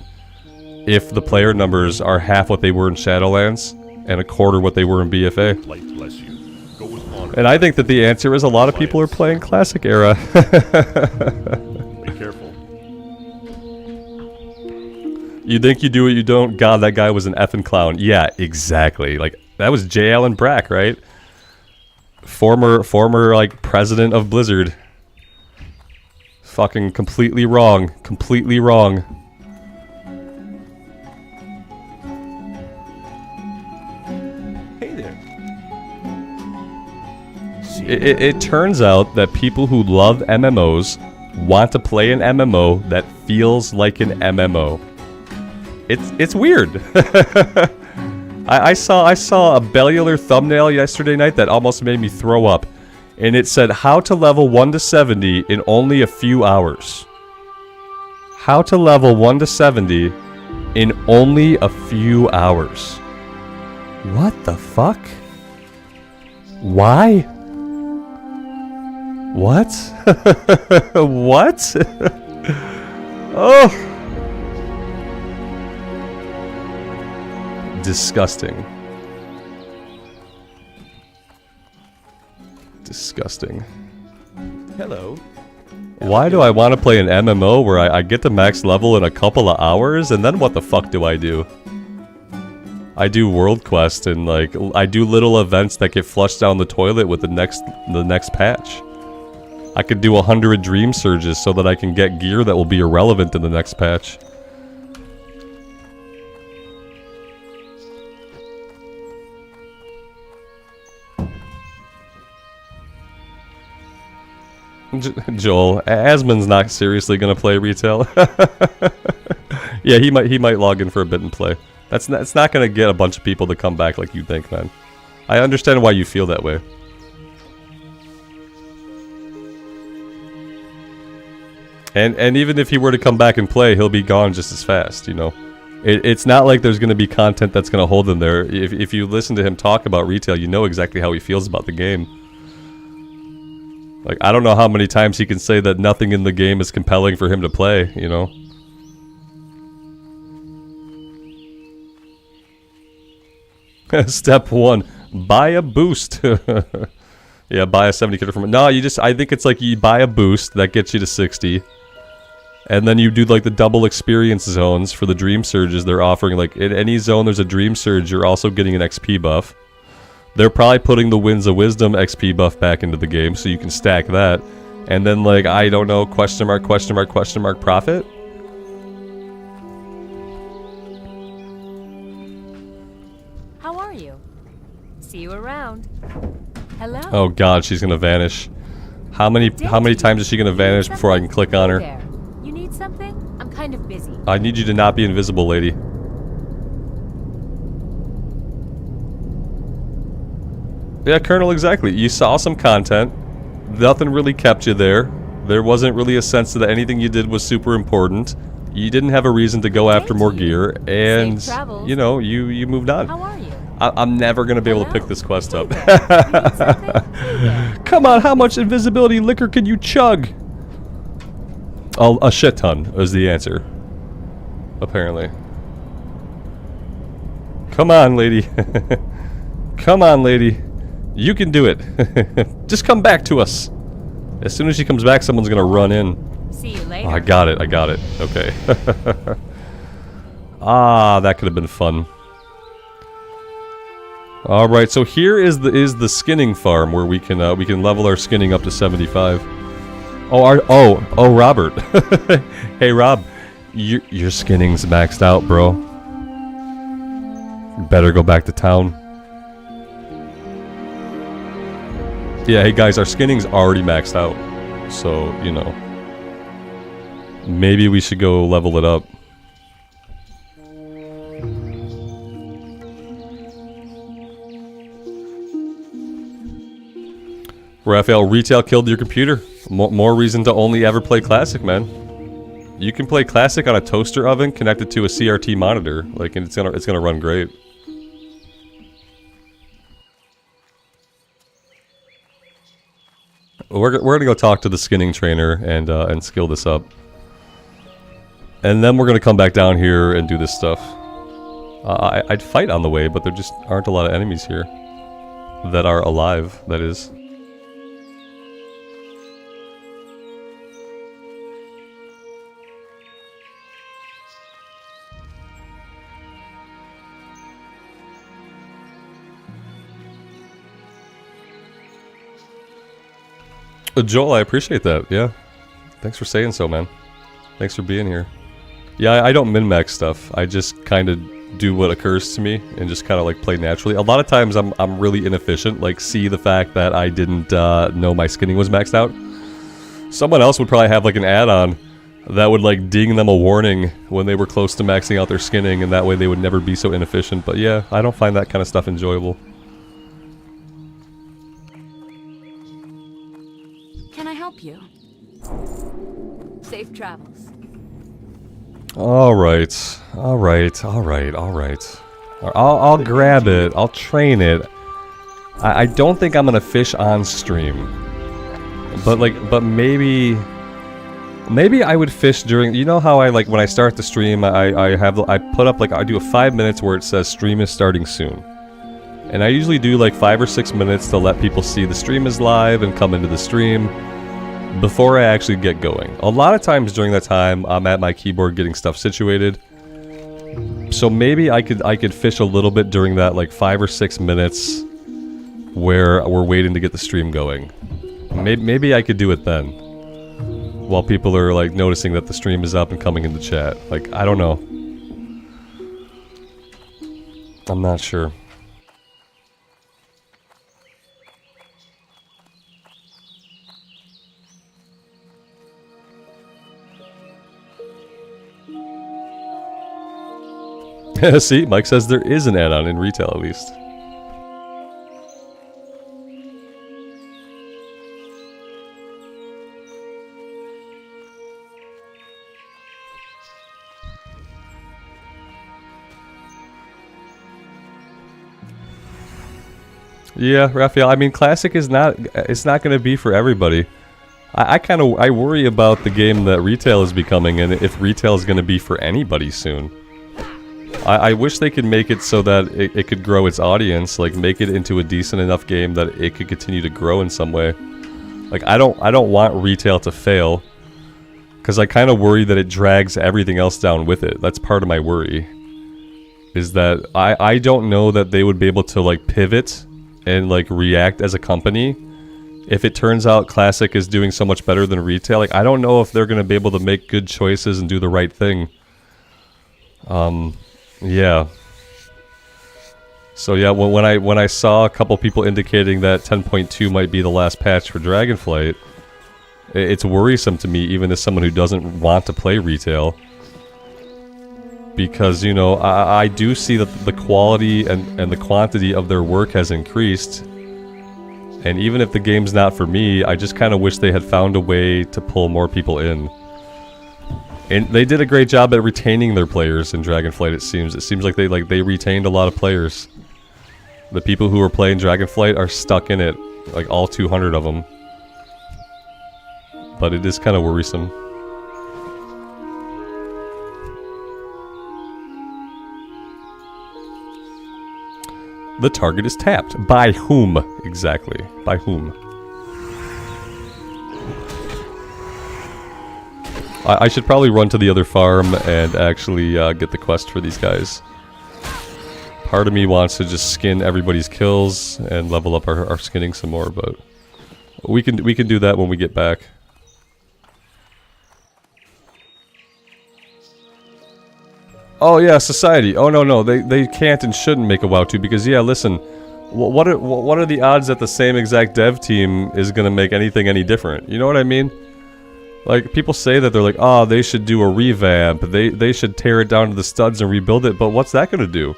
if the player numbers are half what they were in Shadowlands and a quarter what they were in BFA? Light bless you. Go with honor. And I think that the answer is a lot of people are playing Classic Era. Be careful. You think you do what you don't? God, that guy was an effing clown. Yeah, exactly. Like, that was J. Allen Brack, right? Former, like, president of Blizzard. Fucking completely wrong. Completely wrong. Hey there. It turns out that people who love MMOs want to play an MMO that feels like an MMO. It's weird. I saw a bellular thumbnail yesterday night that almost made me throw up. And it said how to level 1 to 70 in only a few hours. How to level 1 to 70 in only a few hours. What the fuck? Why? What? What? Oh. Disgusting. Disgusting. Hello. Why do I want to play an MMO where I get to max level in a couple of hours, and then what the fuck do? I do World Quest, and like I do little events that get flushed down the toilet with the next patch. I could do 100 Dream Surges so that I can get gear that will be irrelevant in the next patch. Joel, Asmon's not seriously gonna play retail. Yeah, he might log in for a bit and play. It's not gonna get a bunch of people to come back like you think, man. I understand why you feel that way. And even if he were to come back and play, he'll be gone just as fast, you know. It's not like there's gonna be content that's gonna hold him there. If you listen to him talk about retail, you know exactly how he feels about the game. Like, I don't know how many times he can say that nothing in the game is compelling for him to play, you know? Step 1, buy a boost. Yeah, buy a 70 kit from... No, I think it's like you buy a boost, that gets you to 60. And then you do like the double experience zones for the Dream Surges they're offering. Like, in any zone there's a Dream Surge, you're also getting an XP buff. They're probably putting the Winds of Wisdom XP buff back into the game, so you can stack that. And then, like, I don't know, question mark, profit? How are you? See you around. Hello. Oh god, she's gonna vanish. How many times is she gonna vanish before I can click on her? There. You need something? I'm kind of busy. I need you to not be invisible, lady. Yeah, Colonel, exactly. You saw some content. Nothing really kept you there. There wasn't really a sense that anything you did was super important. You didn't have a reason to go after more gear, and you know, you moved on. How are you? I'm never gonna be able to pick this quest up. You need something? Come on, how much invisibility liquor can you chug? Oh, a shit ton is the answer. Apparently. Come on, lady. Come on, lady. You can do it. Just come back to us. As soon as she comes back, someone's gonna run in. See you later. Oh, I got it. Okay. Ah, that could have been fun. All right, so here is the skinning farm where we can level our skinning up to 75. Oh, Robert. Hey, Rob, your skinning's maxed out, bro. Better go back to town. Yeah, hey guys, our skinning's already maxed out, so you know, maybe we should go level it up. Raphael, retail killed your computer. More reason to only ever play classic, man. You can play classic on a toaster oven connected to a CRT monitor, like, and it's gonna run great. We're gonna go talk to the skinning trainer and skill this up, and then we're gonna come back down here and do this stuff. I'd fight on the way, but there just aren't a lot of enemies here that are alive. That is. Joel, I appreciate that, yeah. Thanks for saying so, man. Thanks for being here. Yeah, I don't min-max stuff. I just kind of do what occurs to me and just kind of like play naturally. A lot of times I'm really inefficient, like see the fact that I didn't know my skinning was maxed out. Someone else would probably have like an add-on that would like ding them a warning when they were close to maxing out their skinning, and that way they would never be so inefficient. But yeah, I don't find that kind of stuff enjoyable. You. Safe travels. Alright. I'll grab it. I'll train it. I don't think I'm gonna fish on stream. But maybe I would fish during, you know how I like when I start the stream, I put up like, I do a 5 minutes where it says stream is starting soon. And I usually do like 5 or 6 minutes to let people see the stream is live and come into the stream before I actually get going. A lot of times during that time, I'm at my keyboard getting stuff situated. So maybe I could fish a little bit during that like 5 or 6 minutes where we're waiting to get the stream going. Maybe I could do it then, while people are like noticing that the stream is up and coming in the chat. Like, I don't know. I'm not sure. See, Mike says there is an add-on in retail at least. Yeah, Raphael, I mean, Classic is not, it's not going to be for everybody. I worry about the game that retail is becoming, and if retail is going to be for anybody soon. I wish they could make it so that it could grow its audience, like make it into a decent enough game that it could continue to grow in some way. Like, I don't want retail to fail, because I kind of worry that it drags everything else down with it. That's part of my worry, is that I don't know that they would be able to like pivot and like react as a company if it turns out Classic is doing so much better than retail. Like, I don't know if they're going to be able to make good choices and do the right thing. Yeah. So yeah, when I saw a couple people indicating that 10.2 might be the last patch for Dragonflight, it's worrisome to me, even as someone who doesn't want to play retail. Because, you know, I do see that the quality and the quantity of their work has increased. And even if the game's not for me, I just kind of wish they had found a way to pull more people in. And they did a great job at retaining their players in Dragonflight, it seems. It seems like they retained a lot of players. The people who are playing Dragonflight are stuck in it, like all 200 of them. But it is kind of worrisome. The target is tapped. By whom? Exactly. By whom? I should probably run to the other farm and actually get the quest for these guys. Part of me wants to just skin everybody's kills and level up our skinning some more, but we can do that when we get back. Oh yeah, society. Oh no, they can't and shouldn't make a WoW 2 because yeah, listen, what are the odds that the same exact dev team is gonna make anything any different? You know what I mean? Like, people say that they're like, oh, they should do a revamp, they should tear it down to the studs and rebuild it, but what's that gonna do?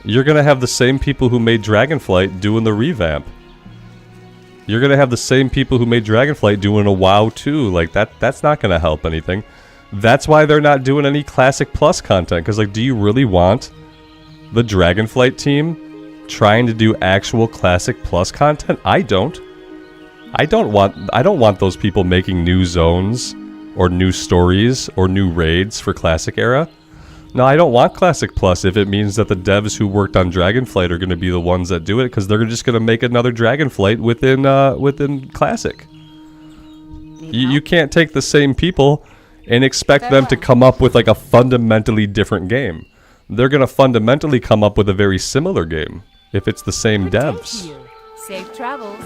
You're gonna have the same people who made Dragonflight doing the revamp. You're gonna have the same people who made Dragonflight doing a WoW 2, like that's not gonna help anything. That's why they're not doing any Classic Plus content, because like, do you really want the Dragonflight team trying to do actual Classic Plus content? I don't. I don't want those people making new zones, or new stories, or new raids for Classic era. No, I don't want Classic Plus if it means that the devs who worked on Dragonflight are going to be the ones that do it, because they're just going to make another Dragonflight within Classic. You can't take the same people and expect them to come up with like a fundamentally different game. They're going to fundamentally come up with a very similar game if it's the same devs. Safe travels.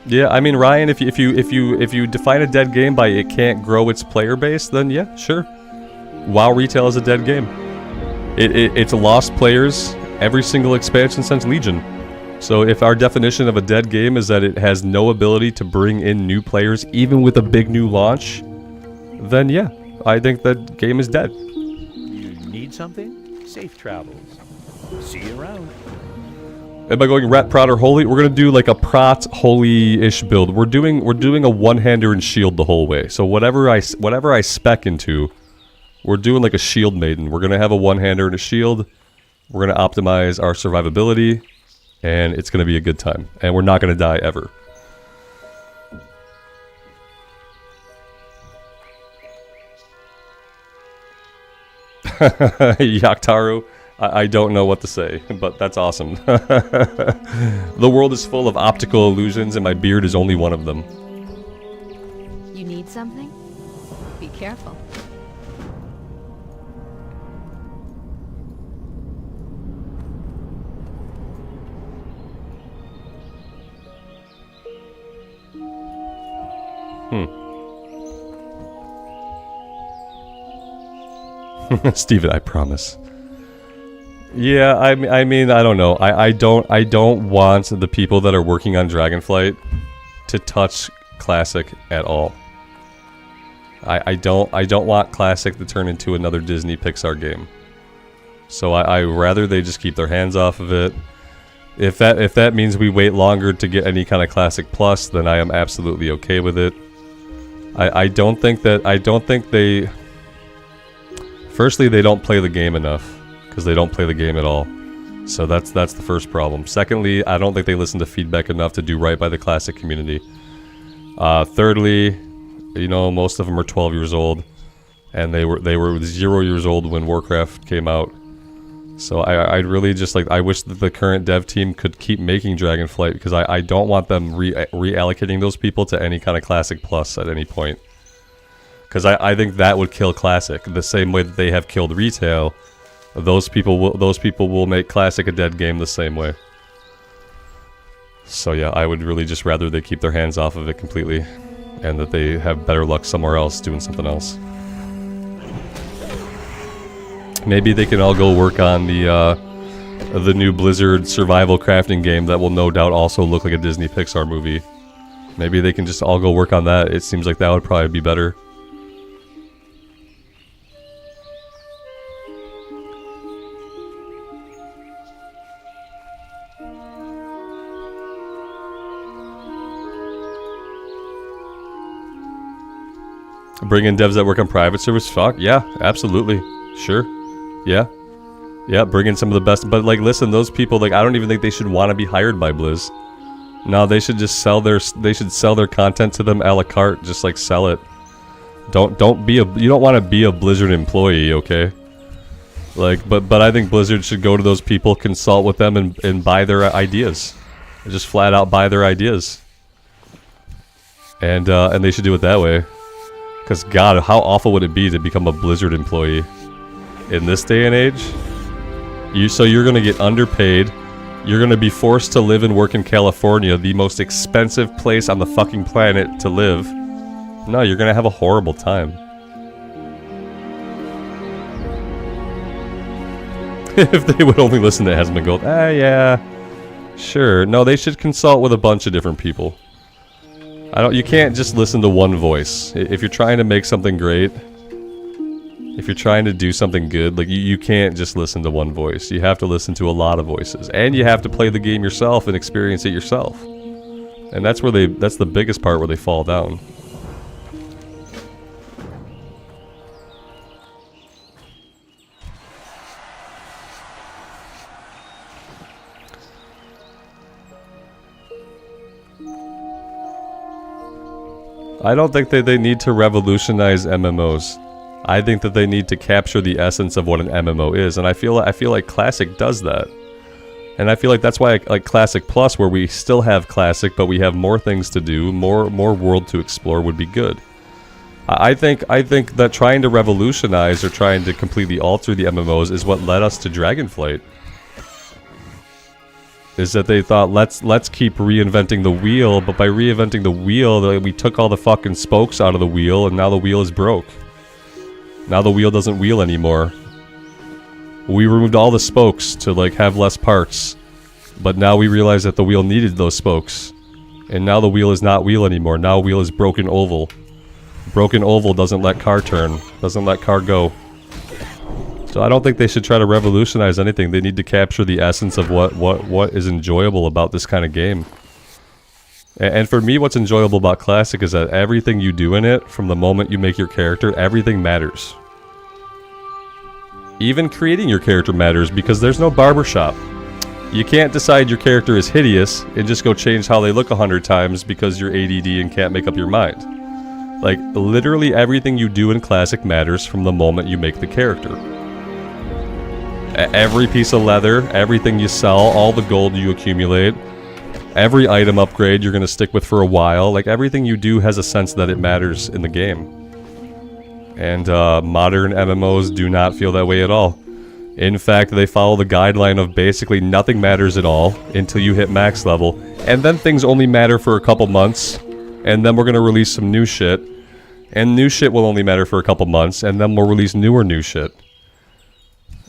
Yeah, I mean, Ryan, if you define a dead game by it can't grow its player base, then yeah, sure. WoW Retail is a dead game. It's lost players every single expansion since Legion. So if our definition of a dead game is that it has no ability to bring in new players even with a big new launch, then yeah, I think that game is dead. You need something? Safe travels. See you around. Am I going rat, prot, or holy? We're gonna do like a prot, holy-ish build. We're doing a one-hander and shield the whole way. So whatever I spec into, we're doing like a shield maiden. We're gonna have a one-hander and a shield. We're gonna optimize our survivability, and it's gonna be a good time. And we're not gonna die ever. Yaktaru. I don't know what to say, but that's awesome. The world is full of optical illusions, and my beard is only one of them. You need something? Be careful. Steven, I promise. Yeah, I mean, I don't know. I don't want the people that are working on Dragonflight to touch Classic at all. I don't want Classic to turn into another Disney Pixar game. So I rather they just keep their hands off of it. If that means we wait longer to get any kind of Classic Plus, then I am absolutely okay with it. I don't think they. Firstly, they don't play the game enough. Because they don't play the game at all. So that's the first problem. Secondly, I don't think they listen to feedback enough to do right by the Classic community. Thirdly, you know, most of them are 12 years old. And they were 0 years old when Warcraft came out. So I'd really just like, I wish that the current dev team could keep making Dragonflight, because I don't want them reallocating those people to any kind of Classic Plus at any point. Because I think that would kill Classic, the same way that they have killed Retail. Those people will make Classic a dead game the same way. So yeah, I would really just rather they keep their hands off of it completely, and that they have better luck somewhere else doing something else. Maybe they can all go work on the new Blizzard survival crafting game that will no doubt also look like a Disney Pixar movie. Maybe they can just all go work on that. It seems like that would probably be better. Bring in devs that work on private service? Fuck, yeah, absolutely. Sure. Yeah. Yeah, bring in some of the best. But, like, listen, those people, like, I don't even think they should want to be hired by Blizz. No, they should just sell their content to them a la carte. Just, like, sell it. Don't be a, you don't want to be a Blizzard employee, okay? Like, but I think Blizzard should go to those people, consult with them, and buy their ideas. Just flat out buy their ideas. And they should do it that way. Because God, how awful would it be to become a Blizzard employee in this day and age? So you're going to get underpaid. You're going to be forced to live and work in California, the most expensive place on the fucking planet to live. No, you're going to have a horrible time. If they would only listen to Hesman Gold. Yeah. Sure. No, they should consult with a bunch of different people. You can't just listen to one voice. If you're trying to make something great, if you're trying to do something good, like you can't just listen to one voice. You have to listen to a lot of voices. And you have to play the game yourself and experience it yourself. And that's the biggest part where they fall down. I don't think that they need to revolutionize MMOs. I think that they need to capture the essence of what an MMO is, and I feel like Classic does that. And I feel like that's why I like Classic Plus, where we still have Classic, but we have more things to do, more world to explore would be good. I think that trying to revolutionize or trying to completely alter the MMOs is what led us to Dragonflight. Is that they thought, let's keep reinventing the wheel, but by reinventing the wheel, we took all the fucking spokes out of the wheel, and now the wheel is broke. Now the wheel doesn't wheel anymore. We removed all the spokes to like have less parts, but now we realize that the wheel needed those spokes, and now the wheel is not wheel anymore. Now wheel is broken oval. Broken oval doesn't let car turn, doesn't let car go. So I don't think they should try to revolutionize anything. They need to capture the essence of what is enjoyable about this kind of game. And for me, what's enjoyable about Classic is that everything you do in it, from the moment you make your character, everything matters. Even creating your character matters, because there's no barbershop. You can't decide your character is hideous and just go change how they look 100 times because you're ADD and can't make up your mind. Like, literally everything you do in Classic matters from the moment you make the character. Every piece of leather, everything you sell, all the gold you accumulate, every item upgrade you're going to stick with for a while, like everything you do has a sense that it matters in the game. And modern MMOs do not feel that way at all. In fact, they follow the guideline of basically nothing matters at all until you hit max level, and then things only matter for a couple months, and then we're going to release some new shit, and new shit will only matter for a couple months, and then we'll release newer new shit.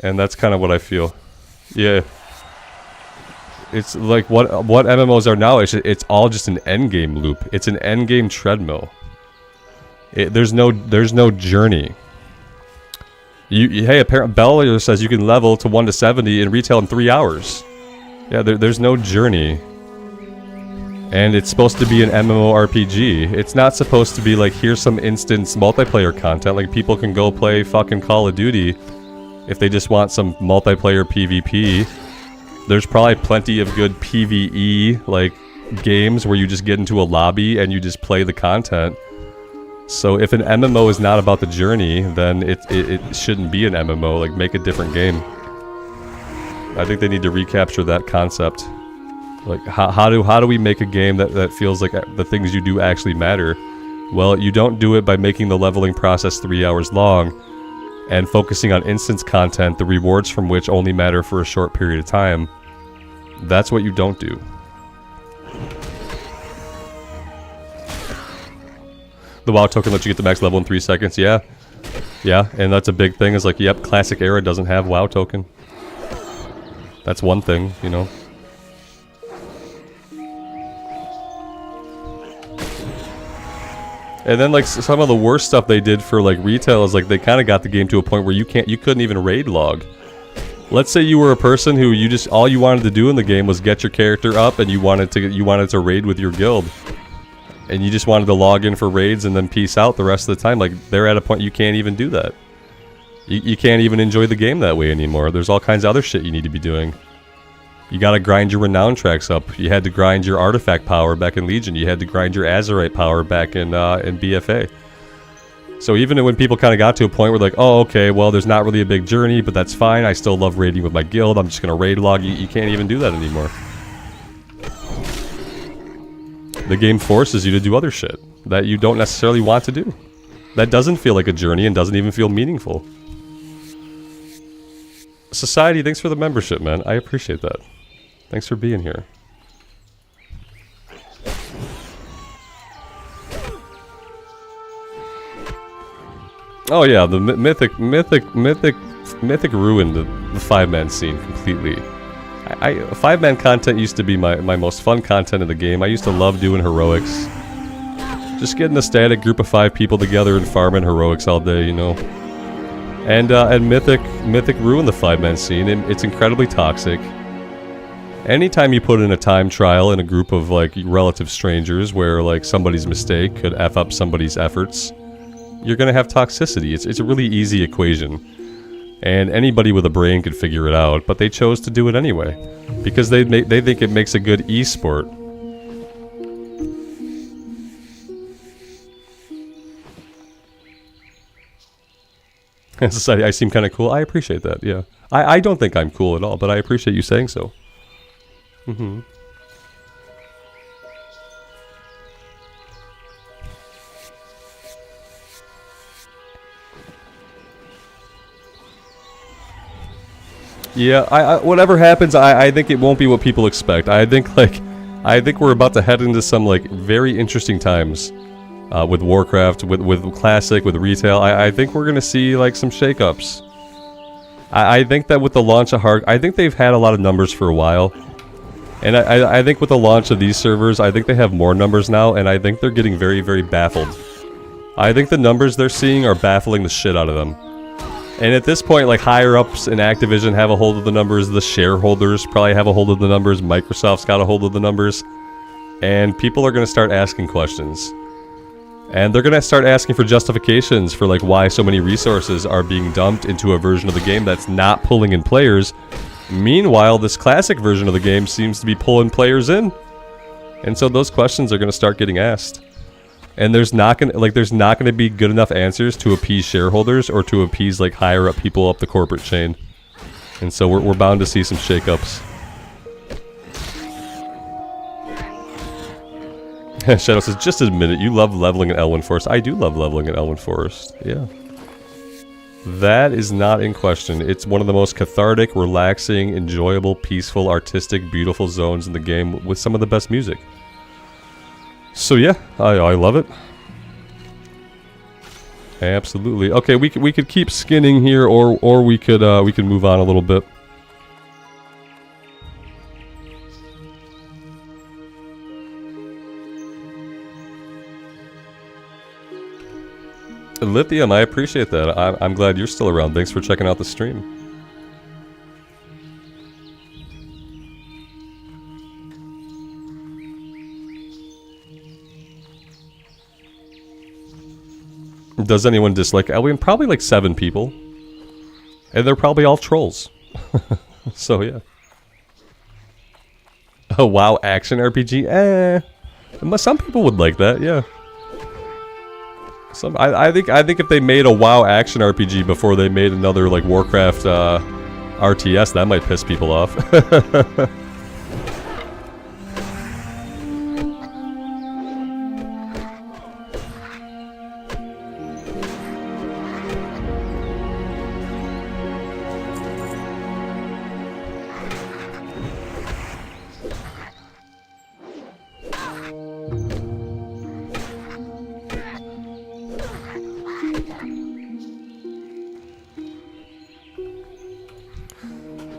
And that's kind of what I feel. Yeah. It's like what MMOs are now. It's all just an endgame loop. It's an endgame treadmill. There's no journey. Hey, apparently Bell says you can level to 1 to 70 in retail in 3 hours. Yeah, there's no journey. And it's supposed to be an MMORPG. It's not supposed to be like, here's some instance multiplayer content. Like, people can go play fucking Call of Duty if they just want some multiplayer PvP. There's probably plenty of good PvE, like, games where you just get into a lobby and you just play the content. So if an MMO is not about the journey, then it shouldn't be an MMO. Like, make a different game. I think they need to recapture that concept. Like, how do we make a game that feels like the things you do actually matter? Well, you don't do it by making the leveling process 3 hours long and focusing on instance content, the rewards from which only matter for a short period of time. That's what you don't do. The WoW token lets you get the max level in 3 seconds, yeah. Yeah, and that's a big thing, is like, yep, Classic Era doesn't have WoW token. That's one thing, you know. And then, like, some of the worst stuff they did for, like, retail is, like, they kind of got the game to a point where you couldn't even raid log. Let's say you were a person who all you wanted to do in the game was get your character up, and you wanted to raid with your guild. And you just wanted to log in for raids and then peace out the rest of the time. Like, they're at a point you can't even do that. You can't even enjoy the game that way anymore. There's all kinds of other shit you need to be doing. You gotta grind your renown tracks up. You had to grind your artifact power back in Legion. You had to grind your Azerite power back in BFA. So even when people kind of got to a point where like, oh, okay, well, there's not really a big journey, but that's fine. I still love raiding with my guild. I'm just gonna raid log. You can't even do that anymore. The game forces you to do other shit. that you don't necessarily want to do. That doesn't feel like a journey and doesn't even feel meaningful. Society, thanks for the membership, man. I appreciate that. Thanks for being here. Oh yeah, the mythic ruined the 5-man scene completely. I 5-man content used to be my most fun content in the game. I used to love doing heroics. Just getting a static group of 5 people together and farming heroics all day, you know. And mythic ruined the 5-man scene. It's incredibly toxic. Anytime you put in a time trial in a group of like relative strangers where like somebody's mistake could F up somebody's efforts, you're gonna have toxicity. It's a really easy equation. And anybody with a brain could figure it out, but they chose to do it anyway. Because they think it makes a good e-sport. Society, I seem kind of cool. I appreciate that, yeah. I don't think I'm cool at all, but I appreciate you saying so. Mm-hmm. Yeah, whatever happens, I think it won't be what people expect. I think we're about to head into some like very interesting times with Warcraft, with Classic, with retail. I think we're gonna see like some shakeups. I think that with the launch of I think they've had a lot of numbers for a while, and I think with the launch of these servers, I think they have more numbers now, and I think they're getting very, very baffled. I think the numbers they're seeing are baffling the shit out of them. And at this point, like, higher-ups in Activision have a hold of the numbers, the shareholders probably have a hold of the numbers, Microsoft's got a hold of the numbers, and people are going to start asking questions. And they're going to start asking for justifications for, like, why so many resources are being dumped into a version of the game that's not pulling in players. Meanwhile, this classic version of the game seems to be pulling players in. And so those questions are going to start getting asked. And there's not gonna be good enough answers to appease shareholders or to appease like higher up people up the corporate chain. And so we're bound to see some shakeups. Shadow says, just admit it, you love leveling in Elwyn Forest. I do love leveling in Elwyn Forest, yeah. That is not in question. It's one of the most cathartic, relaxing, enjoyable, peaceful, artistic, beautiful zones in the game with some of the best music. So yeah, I love it. Absolutely. Okay, we could keep skinning here, or we could move on a little bit. Lithium, I appreciate that. I'm glad you're still around. Thanks for checking out the stream. Does anyone dislike Elwyn? Probably like 7 people. And they're probably all trolls. So yeah. A WoW action RPG? Some people would like that, yeah. I think if they made a WoW action RPG before they made another like Warcraft RTS, that might piss people off.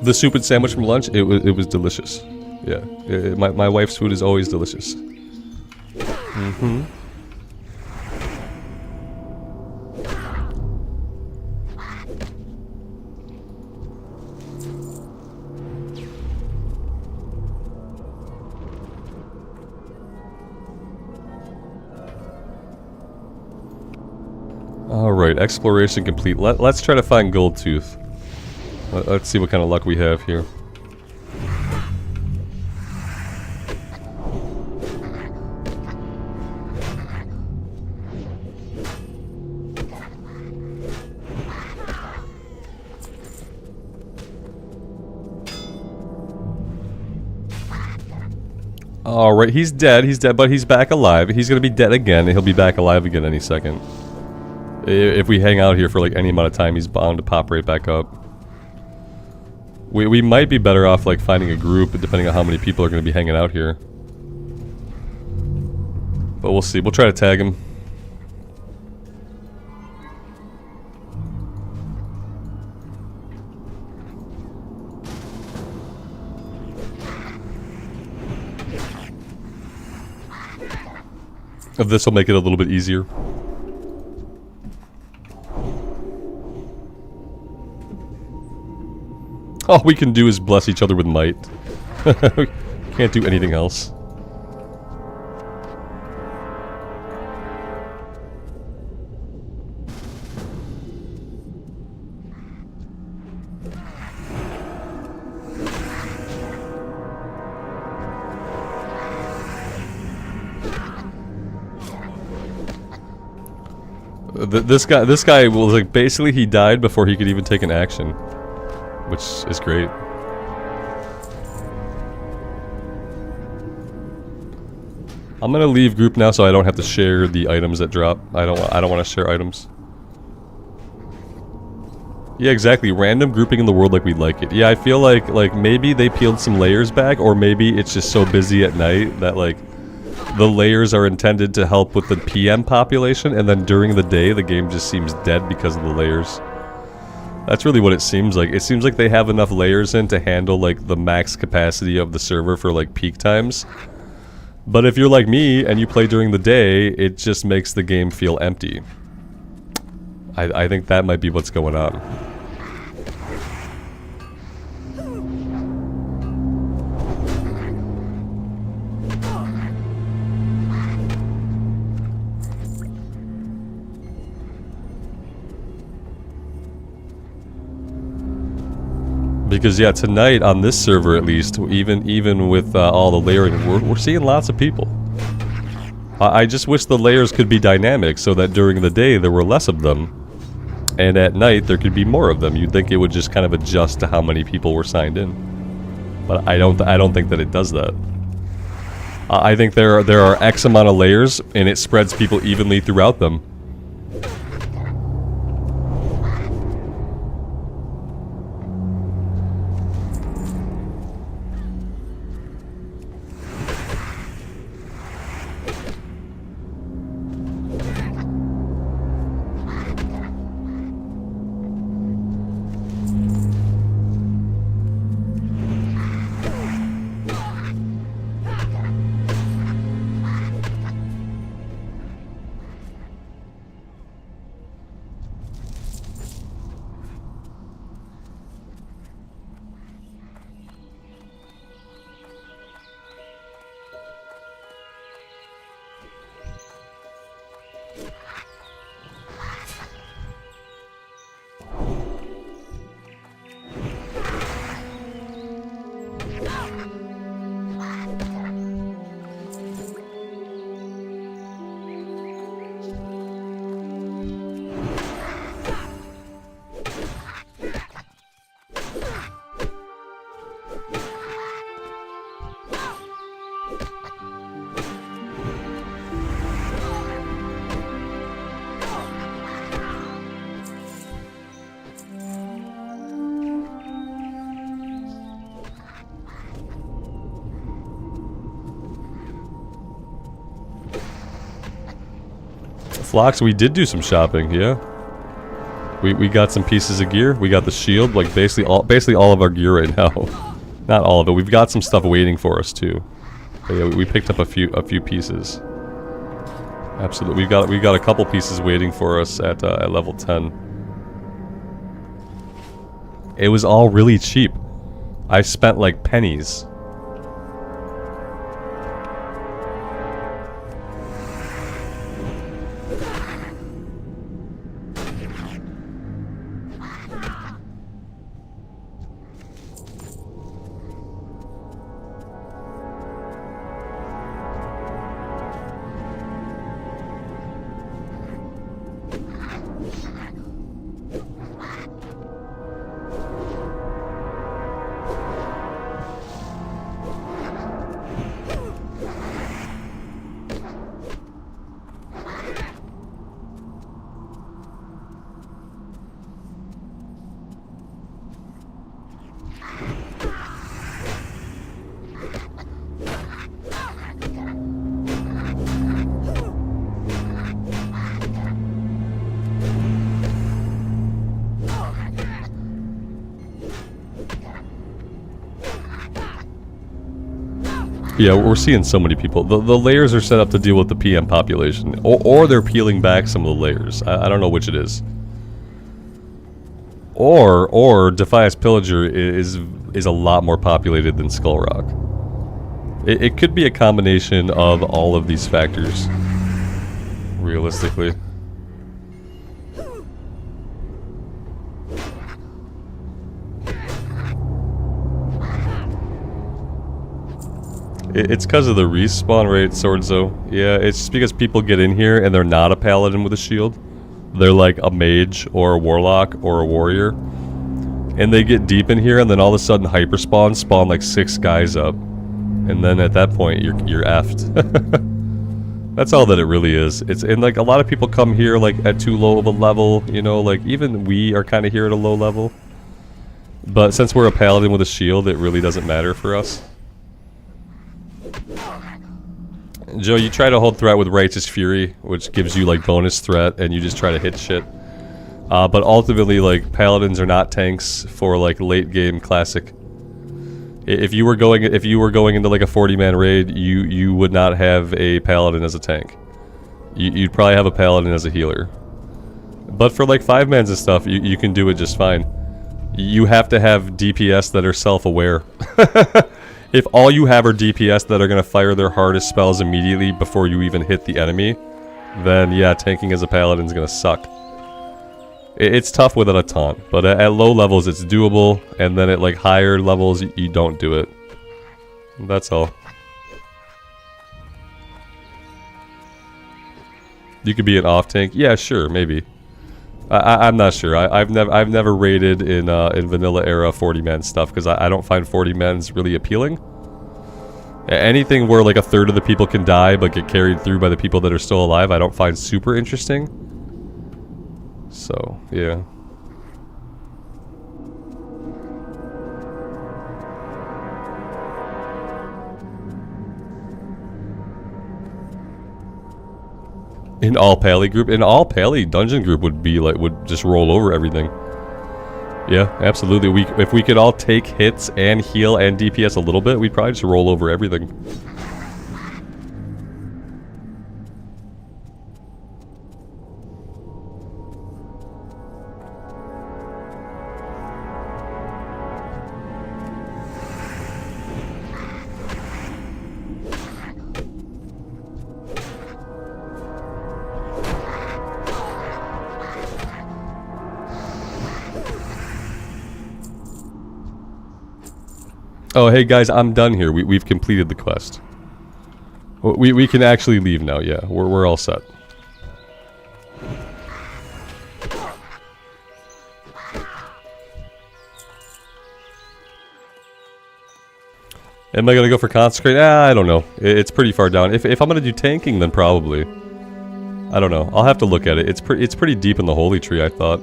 The soup and sandwich from lunch, it was delicious. Yeah, my wife's food is always delicious. Mm-hmm. Alright, exploration complete. Let's try to find Gold Tooth. Let's see what kind of luck we have here. Alright, he's dead, but he's back alive. He's gonna be dead again, and he'll be back alive again any second. If we hang out here for like any amount of time, he's bound to pop right back up. We might be better off like finding a group, depending on how many people are gonna be hanging out here. But we'll see. We'll try to tag him. This will make it a little bit easier. All we can do is bless each other with might. We can't do anything else. This guy was like, basically he died before he could even take an action, which is great. I'm gonna leave group now so I don't have to share the items that drop. I don't want to share items. Yeah, exactly. Random grouping in the world like we like it. Yeah, I feel like maybe they peeled some layers back, or maybe it's just so busy at night that like the layers are intended to help with the PM population, and then during the day the game just seems dead because of the layers. That's really what it seems like. It seems like they have enough layers in to handle like the max capacity of the server for like peak times. But if you're like me and you play during the day, it just makes the game feel empty. I think that might be what's going on. Because yeah, tonight on this server at least, even with all the layering, we're seeing lots of people. I just wish the layers could be dynamic so that during the day there were less of them, and at night there could be more of them. You'd think it would just kind of adjust to how many people were signed in, but I don't think that it does that. I think there are X amount of layers, and it spreads people evenly throughout them. Flocks, we did do some shopping, yeah. We got some pieces of gear. We got the shield, like basically all of our gear right now. Not all of it. We've got some stuff waiting for us too. But yeah, we picked up a few pieces. Absolutely, we got a couple pieces waiting for us at level 10. It was all really cheap. I spent like pennies. Yeah, we're seeing so many people. The layers are set up to deal with the PM population. Or they're peeling back some of the layers. I don't know which it is. Or Defias Pillager is a lot more populated than Skull Rock. It could be a combination of all of these factors. Realistically. It's because of the respawn rate, Swordzo. Yeah, it's just because people get in here and they're not a paladin with a shield. They're like a mage or a warlock or a warrior. And they get deep in here and then all of a sudden hyperspawn spawn like 6 guys up. And then at that point you're effed. That's all that it really is. And like a lot of people come here like at too low of a level, you know, like even we are kind of here at a low level. But since we're a paladin with a shield, it really doesn't matter for us. Joe, you try to hold threat with Righteous Fury, which gives you like bonus threat, and you just try to hit shit. But ultimately, like, paladins are not tanks for like late game classic. If you were going into like a 40-man raid, you would not have a paladin as a tank. You'd probably have a paladin as a healer. But for like 5-mans and stuff, you can do it just fine. You have to have DPS that are self-aware. If all you have are DPS that are going to fire their hardest spells immediately before you even hit the enemy, then yeah, tanking as a paladin is going to suck. It's tough without a taunt, but at low levels it's doable, and then at like higher levels you don't do it. That's all. You could be an off tank, yeah, sure, maybe. I'm not sure. I've never raided in vanilla era 40-man stuff because I don't find 40-mans really appealing. Anything where like a third of the people can die but get carried through by the people that are still alive, I don't find super interesting. So yeah. In all Pally group, in all Pally dungeon group would be like, would just roll over everything. Yeah, absolutely. If we could all take hits and heal and DPS a little bit, we'd probably just roll over everything. Oh, hey guys, I'm done here. We've completed the quest. We can actually leave now, yeah. We're all set. Am I gonna go for Consecrate? I don't know. It's pretty far down. If I'm gonna do tanking, then probably. I don't know. I'll have to look at it. It's pretty deep in the Holy Tree, I thought.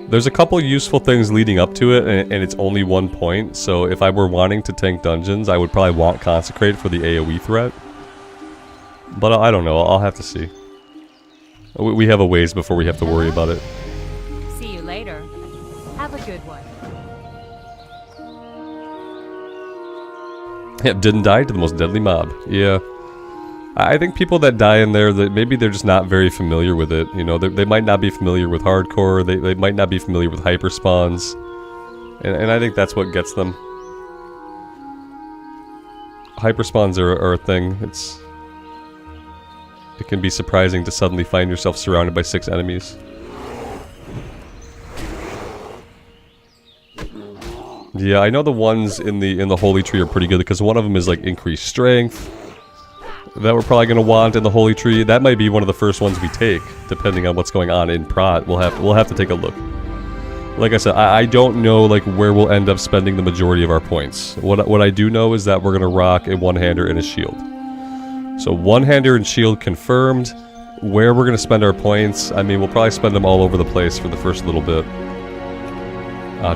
There's a couple useful things leading up to it, and it's only 1 point, so if I were wanting to tank dungeons, I would probably want Consecrate for the AoE threat. But I don't know, I'll have to see. We have a ways before we have to worry about it. See you later. Have a good one. Yep, didn't die to the most deadly mob. Yeah. I think people that die in there, that maybe they're just not very familiar with it. You know, they might not be familiar with hardcore. They might not be familiar with hyper spawns, and I think that's what gets them. Hyper spawns are a thing. It can be surprising to suddenly find yourself surrounded by 6 enemies. Yeah, I know the ones in the Holy Tree are pretty good because one of them is like increased strength. That we're probably going to want in the Holy Tree. That might be one of the first ones we take, depending on what's going on in Prot. We'll have to take a look. Like I said, I don't know like where we'll end up spending the majority of our points. What I do know is that we're going to rock a one-hander and a shield. So one-hander and shield confirmed. Where we're going to spend our points, I mean, we'll probably spend them all over the place for the first little bit.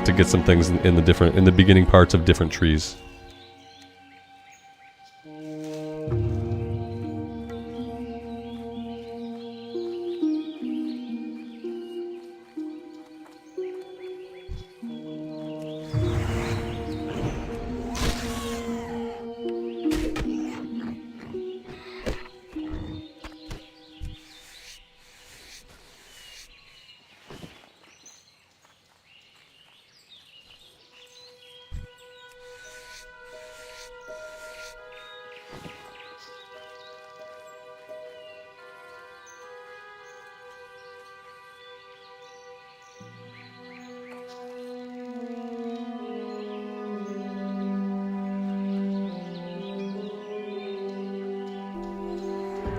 To get some things in the beginning parts of different trees.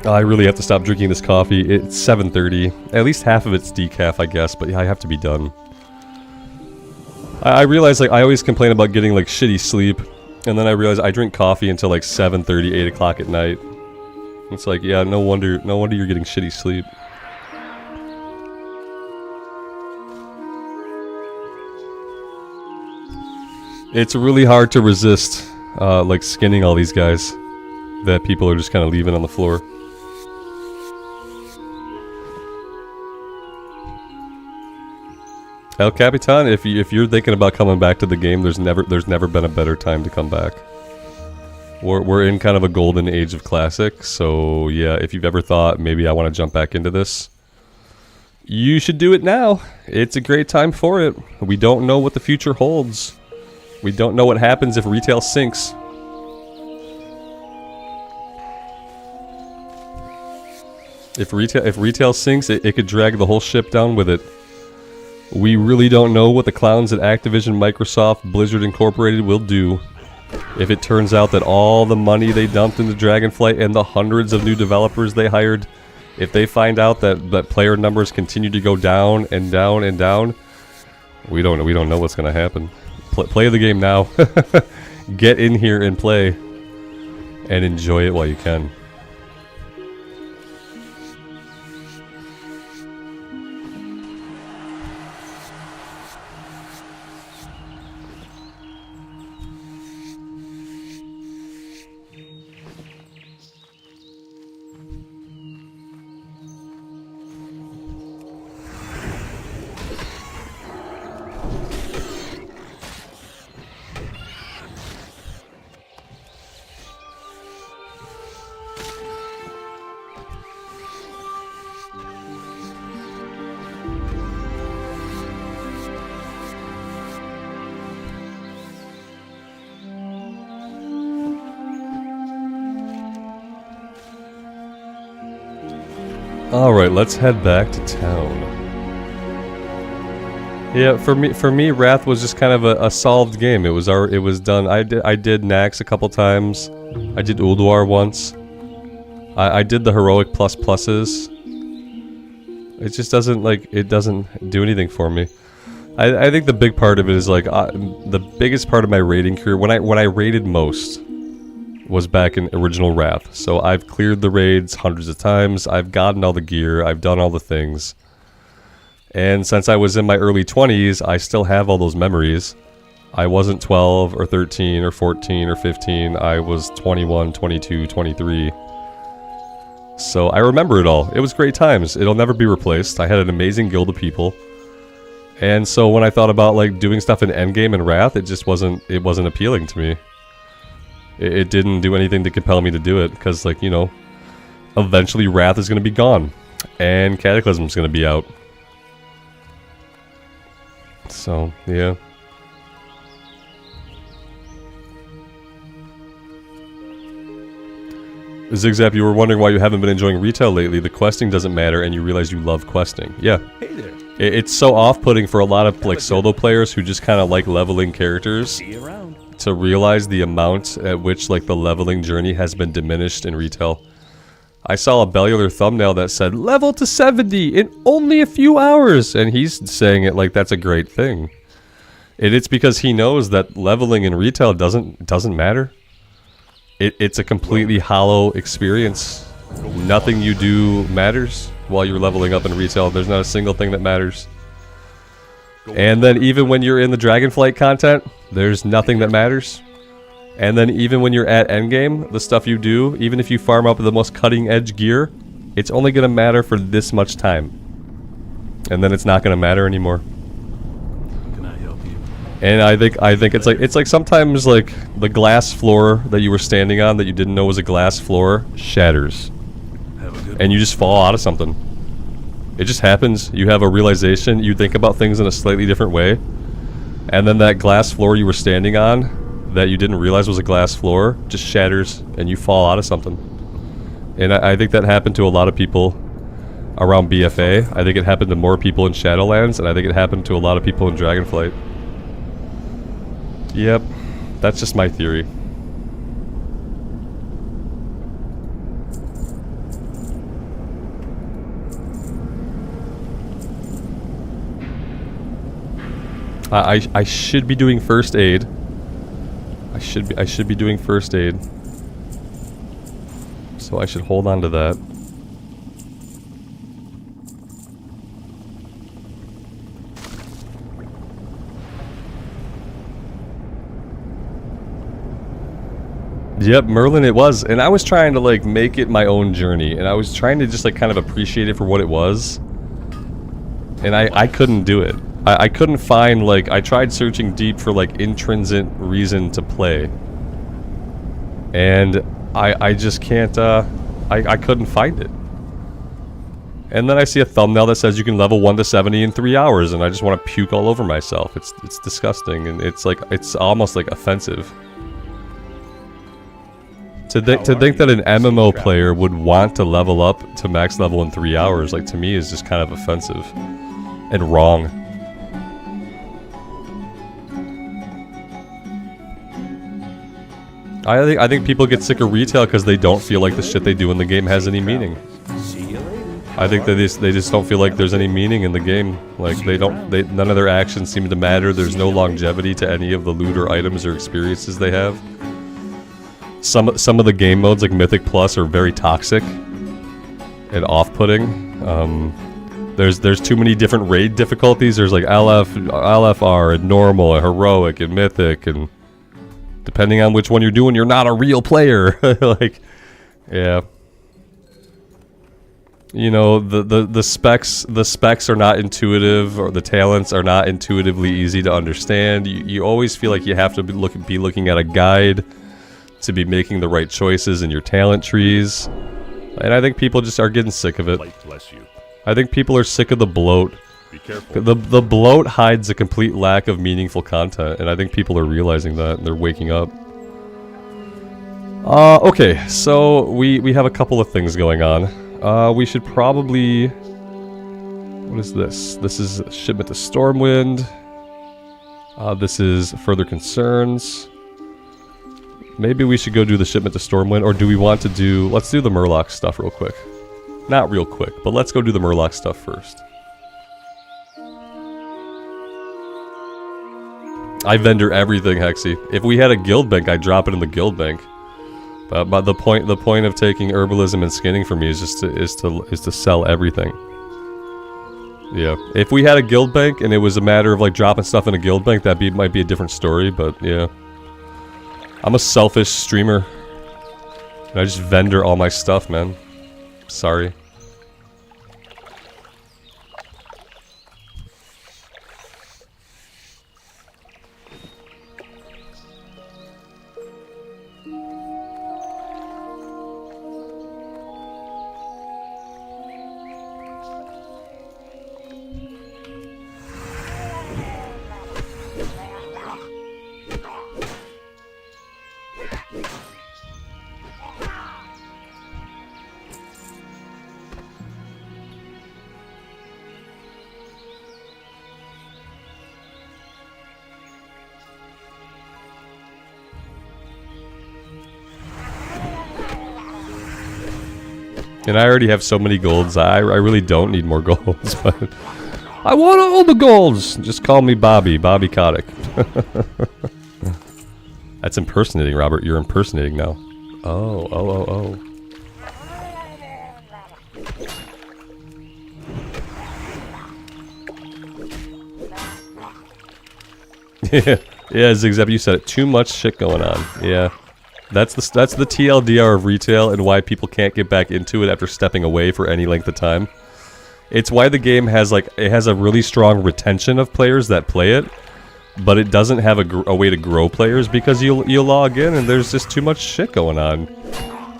I really have to stop drinking this coffee. It's 7:30. At least half of it's decaf, I guess, but yeah, I have to be done. I realize, like, I always complain about getting, like, shitty sleep, and then I realize I drink coffee until, like, 7:30, 8 o'clock at night. It's like, yeah, no wonder you're getting shitty sleep. It's really hard to resist, like, skinning all these guys that people are just kind of leaving on the floor. El Capitan, if you're thinking about coming back to the game, there's never been a better time to come back. We're in kind of a golden age of classic, so yeah, if you've ever thought maybe I want to jump back into this, you should do it now. It's a great time for it. We don't know what the future holds. We don't know what happens if retail sinks. If retail sinks, it could drag the whole ship down with it. We really don't know what the clowns at Activision, Microsoft, Blizzard Incorporated will do if it turns out that all the money they dumped into Dragonflight and the hundreds of new developers they hired, if they find out that player numbers continue to go down and down and down, we don't know what's going to happen. Play the game now. Get in here and play and enjoy it while you can. Alright, let's head back to town. Yeah, for me, Wrath was just kind of a solved game. It was done. I did Nax a couple times. I did Ulduar once. I did the heroic pluses. It just doesn't do anything for me. I think the big part of it is like the biggest part of my raiding career when I raided most was back in original Wrath. So I've cleared the raids hundreds of times. I've gotten all the gear. I've done all the things. And since I was in my early 20s, I still have all those memories. I wasn't 12 or 13 or 14 or 15. I was 21, 22, 23. So I remember it all. It was great times. It'll never be replaced. I had an amazing guild of people. And so when I thought about like doing stuff in endgame and Wrath, it just wasn't appealing to me. It didn't do anything to compel me to do it because, like, you know, eventually Wrath is going to be gone and Cataclysm is going to be out. So, yeah. Zigzap, you were wondering why you haven't been enjoying retail lately. The questing doesn't matter and you realize you love questing. Yeah. Hey there. It's so off-putting for a lot of like solo players who just kind of like leveling characters. See you around. To realize the amount at which like the leveling journey has been diminished in retail. I saw a Bellular thumbnail that said level to 70 in only a few hours, and he's saying it like that's a great thing. And it's because he knows that leveling in retail doesn't matter. It's a completely hollow experience. Nothing you do matters while you're leveling up in retail. There's not a single thing that matters. And then even when you're in the Dragonflight content, there's nothing that matters. And then even when you're at endgame, the stuff you do, even if you farm up the most cutting edge gear, it's only going to matter for this much time. And then it's not going to matter anymore. Can I help you? And I think it's like sometimes like the glass floor that you were standing on that you didn't know was a glass floor shatters. Have a good And you just fall out of something. It just happens. You have a realization. You think about things in a slightly different way. And then that glass floor you were standing on that you didn't realize was a glass floor just shatters and you fall out of something. And I think that happened to a lot of people around BFA. I think it happened to more people in Shadowlands, and I think it happened to a lot of people in Dragonflight. Yep. That's just my theory. I should be doing first aid. I should be doing first aid. So I should hold on to that. Yep, Merlin it was. And I was trying to like make it my own journey. And I was trying to just like kind of appreciate it for what it was. And I couldn't do it. I couldn't find like, I tried searching deep for like intrinsic reason to play. And I just can't, I couldn't find it. And then I see a thumbnail that says you can level 1 to 70 in 3 hours, and I just want to puke all over myself. It's disgusting, and it's like, it's almost like offensive. To think that an MMO player would want to level up to max level in 3 hours, like to me is just kind of offensive. And wrong. I think people get sick of retail because they don't feel like the shit they do in the game has any meaning. I think that they just don't feel like there's any meaning in the game. Like none of their actions seem to matter. There's no longevity to any of the loot or items or experiences they have. Some of the game modes like Mythic Plus are very toxic and off-putting. There's too many different raid difficulties. There's like LFR and normal and heroic and mythic, and depending on which one you're doing, you're not a real player. Like, yeah. You know, the specs are not intuitive, or the talents are not intuitively easy to understand. You always feel like you have to be looking at a guide to be making the right choices in your talent trees. And I think people just are getting sick of it. Bless you. I think people are sick of the bloat. Be careful. The bloat hides a complete lack of meaningful content, and I think people are realizing that, and they're waking up. Okay, so we have a couple of things going on. We should probably... What is this? This is shipment to Stormwind. This is further concerns. Maybe we should go do the shipment to Stormwind, or do we want to do... Let's do the Murloc stuff real quick. Not real quick, but let's go do the Murloc stuff first. I vendor everything, Hexy. If we had a guild bank, I'd drop it in the guild bank. But the point of taking herbalism and skinning for me is just to sell everything. Yeah. If we had a guild bank and it was a matter of like dropping stuff in a guild bank, might be a different story, but yeah. I'm a selfish streamer. And I just vendor all my stuff, man. Sorry. And I already have so many golds, I really don't need more golds, but... I want all the golds! Just call me Bobby Kotick. That's impersonating, Robert. You're impersonating now. Oh. Yeah, Zigzab, you said it. Too much shit going on. Yeah. That's the TLDR of retail and why people can't get back into it after stepping away for any length of time. It's why the game has a really strong retention of players that play it, but it doesn't have a way to grow players because you log in and there's just too much shit going on.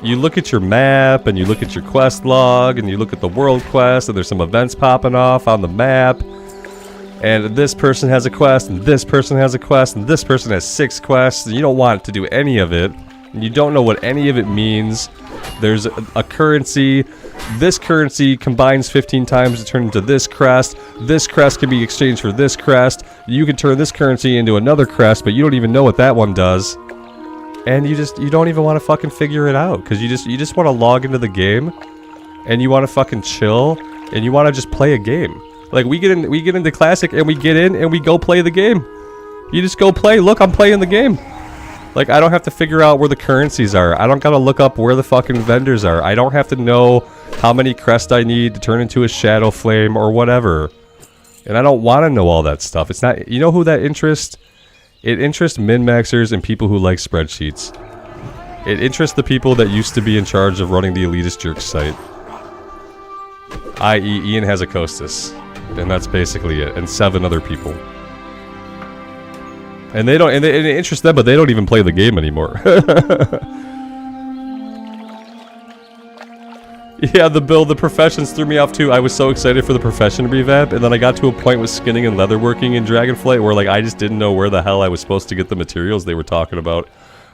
You look at your map and you look at your quest log and you look at the world quest and there's some events popping off on the map. And this person has a quest, and this person has a quest, and this person has 6 quests, and you don't want to do any of it. And you don't know what any of it means. There's a currency. This currency combines 15 times to turn into this crest. This crest can be exchanged for this crest. You can turn this currency into another crest, but you don't even know what that one does. And you don't even want to fucking figure it out, because you just want to log into the game, and you want to fucking chill, and you want to just play a game. Like we get into classic and we get in and we go play the game. You just go play. Look, I'm playing the game. Like I don't have to figure out where the currencies are. I don't gotta look up where the fucking vendors are. I don't have to know how many crests I need to turn into a shadow flame or whatever. And I don't want to know all that stuff. It's not. You know who that interests? It interests min-maxers and people who like spreadsheets. It interests the people that used to be in charge of running the Elitist Jerks site. I.e. Ian Hazakostas. And that's basically it. And 7 other people. And they don't, and it interests them, but they don't even play the game anymore. Yeah, the professions threw me off too. I was so excited for the profession revamp, and then I got to a point with skinning and leatherworking in Dragonflight where like I just didn't know where the hell I was supposed to get the materials they were talking about.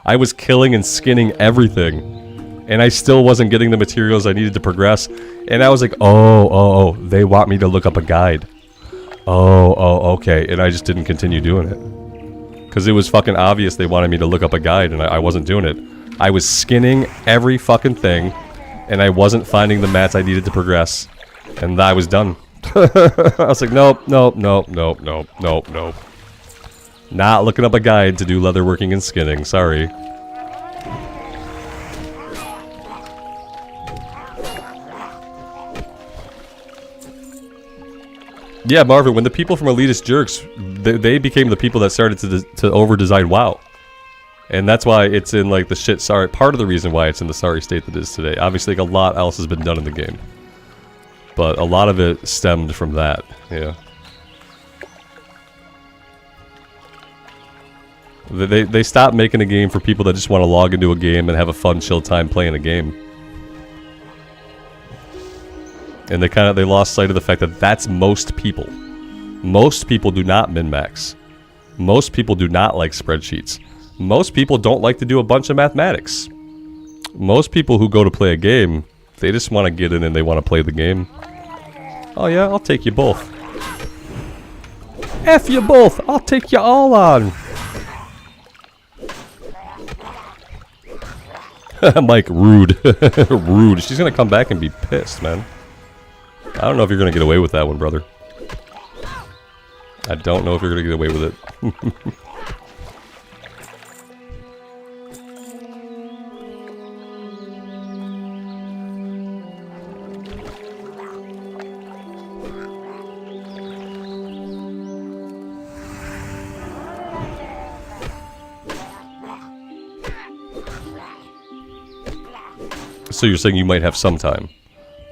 I was killing and skinning everything, and I still wasn't getting the materials I needed to progress. And I was like, oh, they want me to look up a guide. Oh, okay. And I just didn't continue doing it. Because it was fucking obvious they wanted me to look up a guide, and I wasn't doing it. I was skinning every fucking thing, and I wasn't finding the mats I needed to progress. And I was done. I was like, nope. Not looking up a guide to do leatherworking and skinning, sorry. Yeah, Marvin, when the people from Elitist Jerks, they became the people that started to over-design WoW. And that's why it's in, like, the shit sorry... Part of the reason why it's in the sorry state that it is today. Obviously, like, a lot else has been done in the game. But a lot of it stemmed from that, yeah. They stopped making a game for people that just want to log into a game and have a fun, chill time playing a game. And they lost sight of the fact that that's most people. Most people do not min-max. Most people do not like spreadsheets. Most people don't like to do a bunch of mathematics. Most people who go to play a game, they just want to get in and they want to play the game. Oh yeah, I'll take you both. F you both! I'll take you all on! Mike, rude. Rude. She's gonna come back and be pissed, man. I don't know if you're gonna get away with that one, brother. I don't know if you're gonna get away with it. So you're saying you might have some time.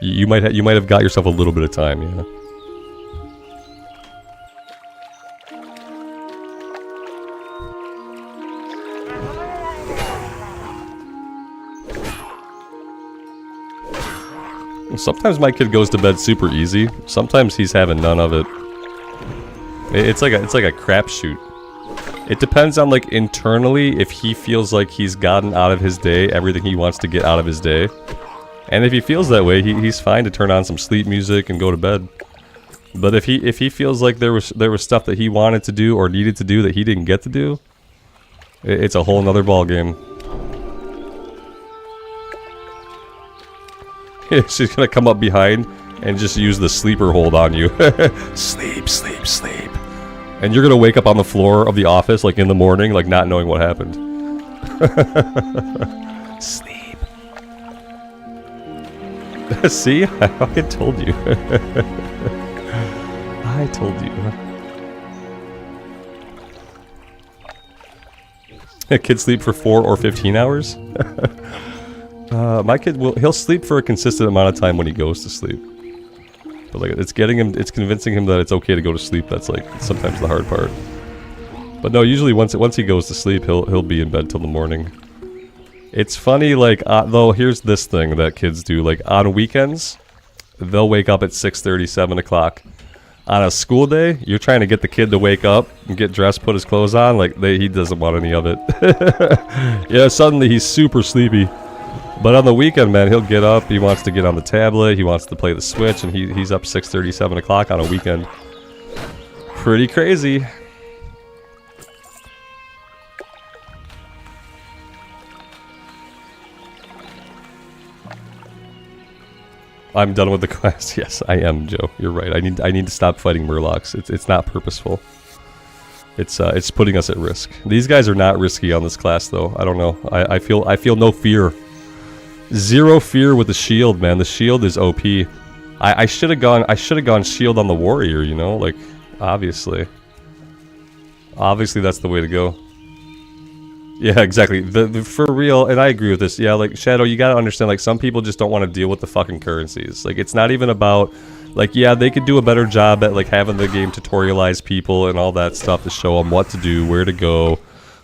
You might have got yourself a little bit of time, yeah. Sometimes my kid goes to bed super easy. Sometimes he's having none of it. It's like a crapshoot. It depends on, like, internally if he feels like he's gotten out of his day everything he wants to get out of his day. And if he feels that way, he's fine to turn on some sleep music and go to bed. But if he feels like there was stuff that he wanted to do or needed to do that he didn't get to do, it's a whole nother ball game. She's gonna come up behind and just use the sleeper hold on you. Sleep, sleep, sleep. And you're gonna wake up on the floor of the office, like in the morning, like not knowing what happened. Sleep. See? I told you. I told you. Kids sleep for 4 or 15 hours? My kid he'll sleep for a consistent amount of time when he goes to sleep. But like it's convincing him that it's okay to go to sleep that's like sometimes the hard part. But no, usually once he goes to sleep, he'll be in bed till the morning. It's funny, like, though, here's this thing that kids do. Like, on weekends, they'll wake up at 6:30, 7 o'clock. On a school day, you're trying to get the kid to wake up and get dressed, put his clothes on. Like, he doesn't want any of it. Yeah, suddenly he's super sleepy. But on the weekend, man, he'll get up. He wants to get on the tablet. He wants to play the Switch. And he's up 6:30, 7 o'clock on a weekend. Pretty crazy. I'm done with the quest. Yes, I am, Joe. You're right. I need to stop fighting murlocs. It's not purposeful. It's putting us at risk. These guys are not risky on this class though. I don't know. I feel no fear. Zero fear with the shield, man. The shield is OP. I should have gone shield on the warrior, you know? Like, obviously. Obviously that's the way to go. Yeah, exactly. For real, and I agree with this. Yeah, like, Shadow, you gotta understand, like, some people just don't want to deal with the fucking currencies. Like, it's not even about, like, yeah, they could do a better job at, like, having the game tutorialize people and all that stuff to show them what to do, where to go,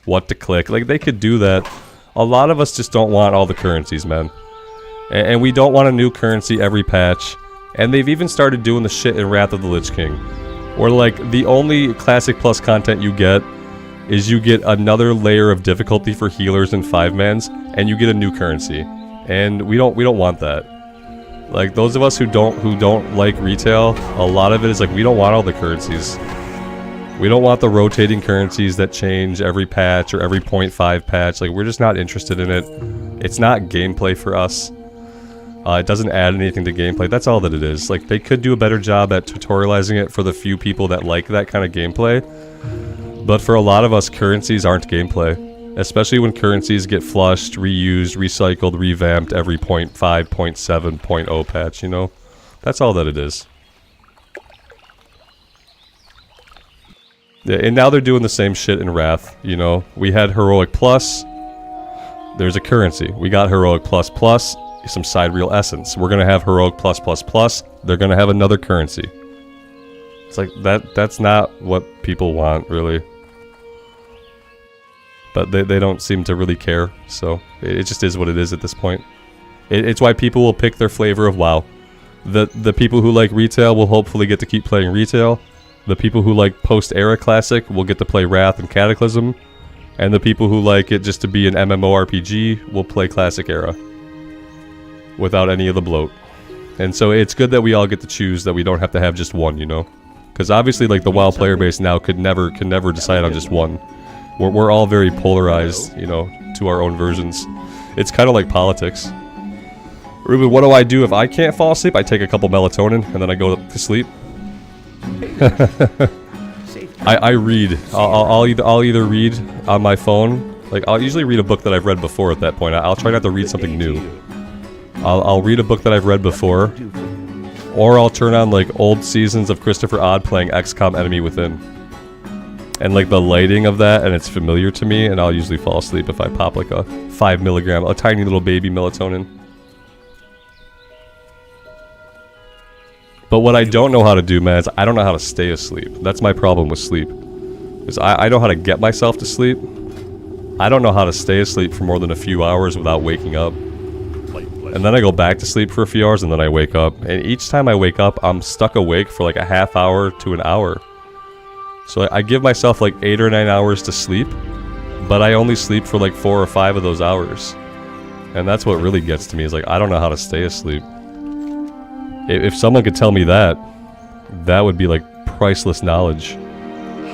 what to click. Like, they could do that. A lot of us just don't want all the currencies, man. And we don't want a new currency every patch. And they've even started doing the shit in Wrath of the Lich King. Where, like, the only Classic Plus content you get is you get another layer of difficulty for healers and 5-mans, and you get a new currency. And we don't want that. Like, those of us who don't like retail, a lot of it is like, we don't want all the currencies. We don't want the rotating currencies that change every patch or every 0.5 patch. Like, we're just not interested in it. It's not gameplay for us. It doesn't add anything to gameplay. That's all that it is. Like, they could do a better job at tutorializing it for the few people that like that kind of gameplay. But for a lot of us, currencies aren't gameplay. Especially when currencies get flushed, reused, recycled, revamped every 0.5, 0.7, 0.0 patch, you know? That's all that it is. Yeah, and now they're doing the same shit in Wrath, you know? We had Heroic Plus. There's a currency. We got Heroic Plus Plus, some side reel essence. We're gonna have Heroic Plus Plus Plus. They're gonna have another currency. It's like, that's not what people want, really. But they don't seem to really care, so it just is what it is at this point. It's why people will pick their flavor of WoW. The people who like retail will hopefully get to keep playing retail. The people who like post-era classic will get to play Wrath and Cataclysm. And the people who like it just to be an MMORPG will play classic era. Without any of the bloat. And so it's good that we all get to choose, that we don't have to have just one, you know? Because obviously, like, the WoW player base now could never decide on just one. We're all very polarized, you know, to our own versions. It's kind of like politics. Ruben, what do I do if I can't fall asleep? I take a couple melatonin and then I go to sleep. I read. I'll either read on my phone. Like, I'll usually read a book that I've read before at that point. I'll try not to read something new. I'll read a book that I've read before. Or I'll turn on, like, old seasons of Christopher Odd playing XCOM Enemy Within. And, like, the lighting of that, and it's familiar to me, and I'll usually fall asleep if I pop, like, a 5 milligram, a tiny little baby melatonin. But what I don't know how to do, man, is I don't know how to stay asleep. That's my problem with sleep. Is I know how to get myself to sleep. I don't know how to stay asleep for more than a few hours without waking up. And then I go back to sleep for a few hours, and then I wake up. And each time I wake up, I'm stuck awake for like a half hour to an hour. So I give myself like 8 or 9 hours to sleep, but I only sleep for like 4 or 5 of those hours. And that's what really gets to me, is like, I don't know how to stay asleep. If someone could tell me that, that would be like priceless knowledge.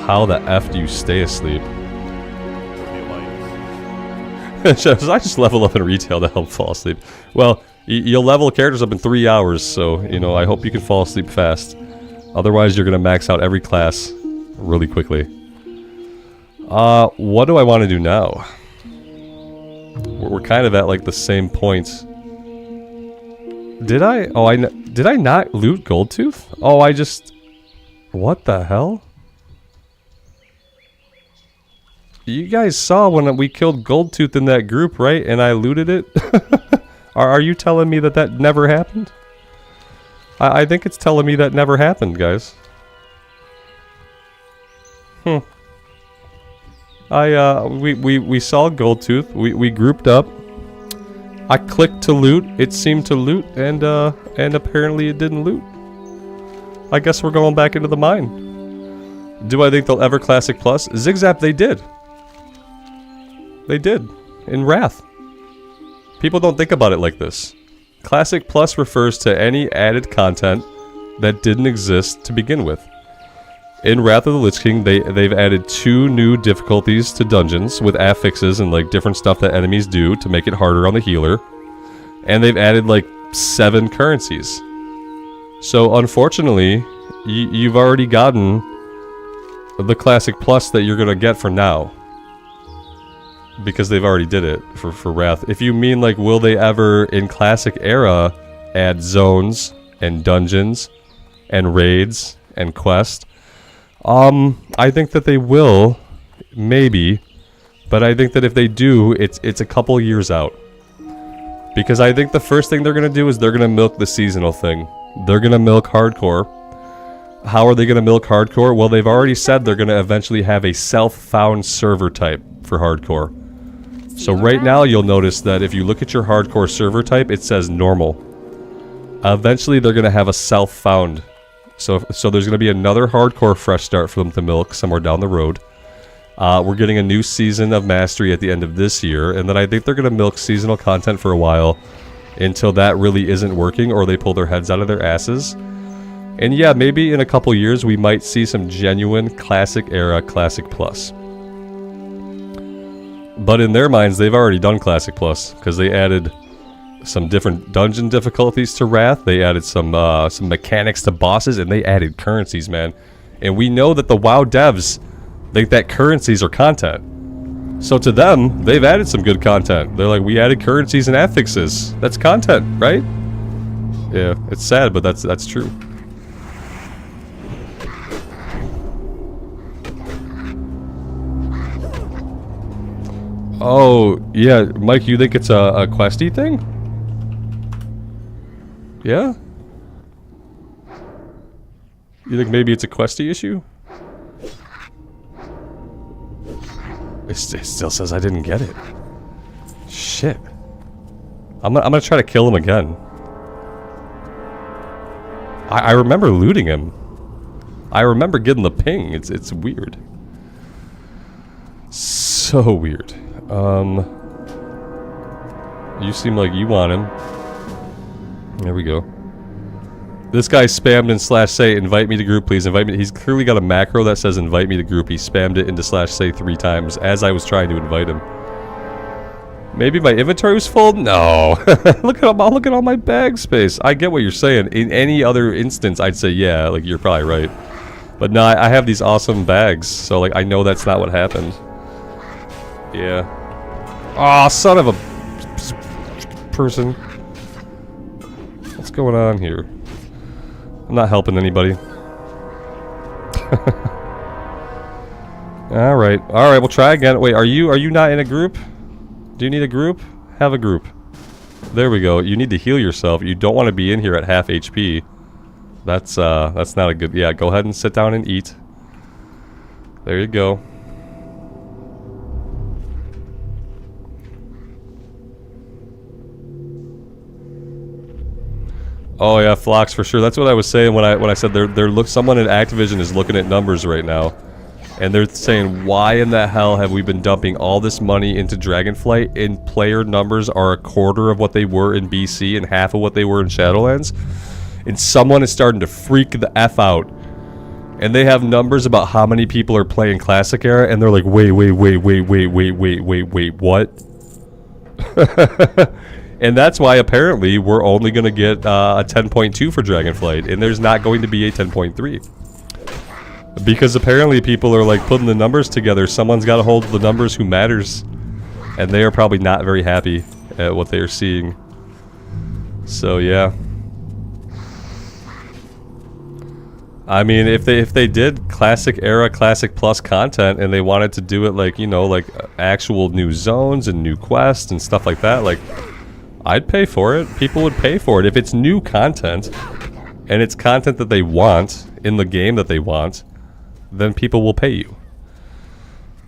How the F do you stay asleep? Should I just level up in retail to help fall asleep? Well, you'll level characters up in 3 hours, so, you know, I hope you can fall asleep fast. Otherwise, you're gonna max out every class really quickly. What do I want to do now? We're kind of at like the same point. Did I? Oh, did I not loot Goldtooth? Oh, I just... What the hell? You guys saw when we killed Goldtooth in that group, right? And I looted it? Are you telling me that that never happened? I think it's telling me that never happened, guys. We saw Goldtooth. We grouped up. I clicked to loot. It seemed to loot, and apparently it didn't loot. I guess we're going back into the mine. Do I think they'll ever Classic Plus? Zigzap, they did. They did. In Wrath. People don't think about it like this. Classic Plus refers to any added content that didn't exist to begin with. In Wrath of the Lich King, they've added 2 new difficulties to dungeons with affixes and like different stuff that enemies do to make it harder on the healer. And they've added like 7 currencies. So unfortunately, you've already gotten the Classic Plus that you're gonna get for now. Because they've already did it for Wrath. If you mean like, will they ever in Classic Era add zones and dungeons and raids and quest? I think that they will, maybe, but I think that if they do, it's a couple years out. Because I think the first thing they're gonna do is they're gonna milk the seasonal thing. They're gonna milk hardcore. How are they gonna milk hardcore? Well, they've already said they're gonna eventually have a self-found server type for hardcore. So right now you'll notice that if you look at your hardcore server type, it says normal. Eventually they're gonna have a self-found. So there's gonna be another hardcore fresh start for them to milk somewhere down the road. We're getting a new season of Mastery at the end of this year, and then I think they're gonna milk seasonal content for a while until that really isn't working or they pull their heads out of their asses. And yeah, maybe in a couple years we might see some genuine Classic Era Classic Plus. But in their minds, they've already done Classic Plus, because they added some different dungeon difficulties to Wrath, they added some mechanics to bosses, and they added currencies, man. And we know that the WoW devs think that currencies are content. So to them, they've added some good content. They're like, we added currencies and affixes. That's content, right? Yeah, it's sad, but that's true. Oh, yeah, Mike, you think it's a Questie thing? Yeah? You think maybe it's a Questie issue? It still says I didn't get it. Shit. I'm gonna try to kill him again. I remember looting him. I remember getting the ping. It's weird. So weird. You seem like you want him. There we go. This guy spammed in /say, invite me to group, please. Invite me. He's clearly got a macro that says invite me to group. He spammed it into /say 3 times as I was trying to invite him. Maybe my inventory was full? No. Look at all my bag space. I get what you're saying. In any other instance, I'd say, yeah, like, you're probably right. But no, I have these awesome bags, so, like, I know that's not what happened. Yeah. Aw, son of a person. What's going on here? I'm not helping anybody. Alright, we'll try again. Wait, are you not in a group? Do you need a group? Have a group. There we go. You need to heal yourself. You don't want to be in here at half HP. That's not a good... Yeah, go ahead and sit down and eat. There you go. Oh yeah, Phlox for sure. That's what I was saying when I said someone at Activision is looking at numbers right now. And they're saying, why in the hell have we been dumping all this money into Dragonflight and player numbers are a quarter of what they were in BC and half of what they were in Shadowlands? And someone is starting to freak the F out. And they have numbers about how many people are playing Classic Era, and they're like, wait, what? And that's why apparently we're only going to get a 10.2 for Dragonflight, and there's not going to be a 10.3. Because apparently people are like putting the numbers together. Someone's got to hold the numbers who matters. And they are probably not very happy at what they are seeing. So yeah. I mean, if they did Classic Era, Classic Plus content, and they wanted to do it like, you know, like actual new zones and new quests and stuff like that, like, I'd pay for it. People would pay for it. If it's new content, and it's content that they want, in the game that they want, then people will pay you.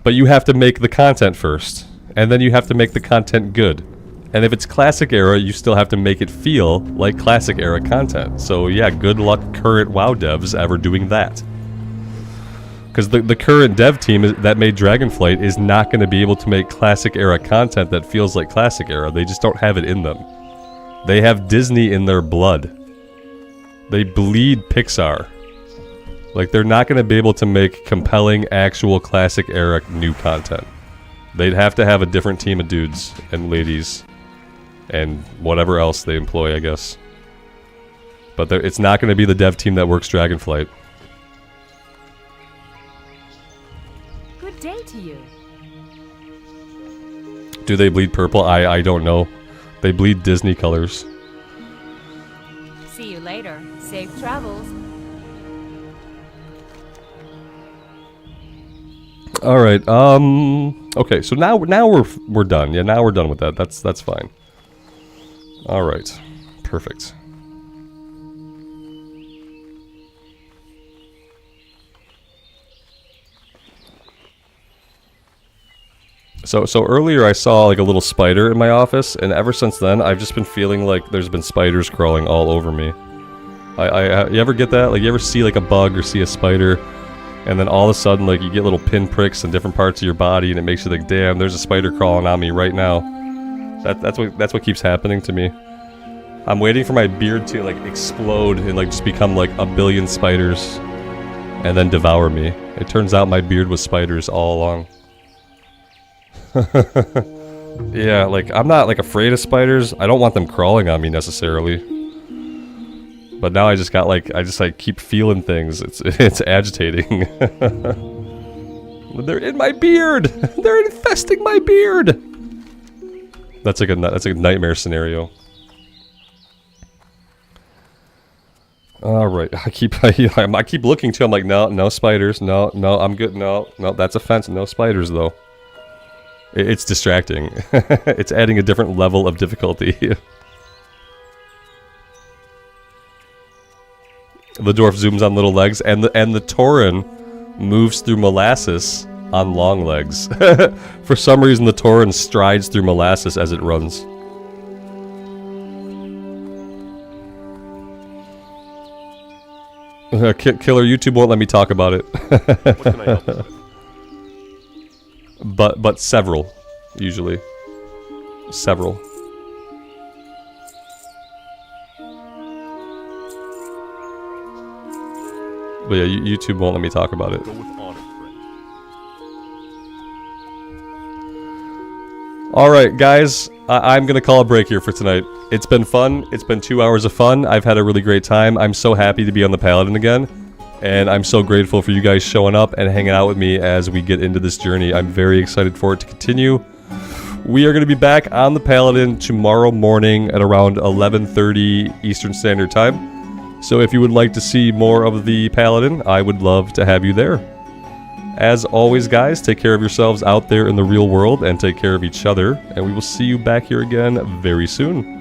But you have to make the content first, and then you have to make the content good. And if it's Classic Era, you still have to make it feel like Classic Era content. So yeah, good luck current WoW devs ever doing that. Because the current dev team that made Dragonflight is not going to be able to make Classic Era content that feels like Classic Era. They just don't have it in them. They have Disney in their blood. They bleed Pixar. Like, they're not going to be able to make compelling, actual Classic Era new content. They'd have to have a different team of dudes and ladies and whatever else they employ, I guess. But it's not going to be the dev team that works Dragonflight. Good day to you. Do they bleed purple? I don't know. They bleed Disney colors. See you later. Safe travels. All right. Okay. So now we're done. Yeah. Now we're done with that. That's fine. All right. Perfect. So earlier I saw like a little spider in my office, and ever since then I've just been feeling like there's been spiders crawling all over me. You ever get that? Like, you ever see like a bug or see a spider, and then all of a sudden like you get little pinpricks in different parts of your body, and it makes you like, damn, there's a spider crawling on me right now. That's what keeps happening to me. I'm waiting for my beard to like explode and like just become like a billion spiders, and then devour me. It turns out my beard was spiders all along. Yeah, like, I'm not like afraid of spiders. I don't want them crawling on me necessarily. But now I just keep feeling things. It's agitating. They're in my beard. They're infesting my beard. That's like a nightmare scenario. All right, I keep looking too. I'm like, no spiders. No, I'm good. No, that's a fence. No spiders though. It's distracting. It's adding a different level of difficulty. The dwarf zooms on little legs, and the tauren moves through molasses on long legs. For some reason, the tauren strides through molasses as it runs. Killer, YouTube won't let me talk about it. What can I help you with? But several, usually. Several. But yeah, YouTube won't let me talk about it. Go with honor, friend. Alright, guys. I'm gonna call a break here for tonight. It's been fun. It's been 2 hours of fun. I've had a really great time. I'm so happy to be on the Paladin again. And I'm so grateful for you guys showing up and hanging out with me as we get into this journey. I'm very excited for it to continue. We are going to be back on the Paladin tomorrow morning at around 11:30 Eastern Standard Time. So if you would like to see more of the Paladin, I would love to have you there. As always, guys, take care of yourselves out there in the real world and take care of each other. And we will see you back here again very soon.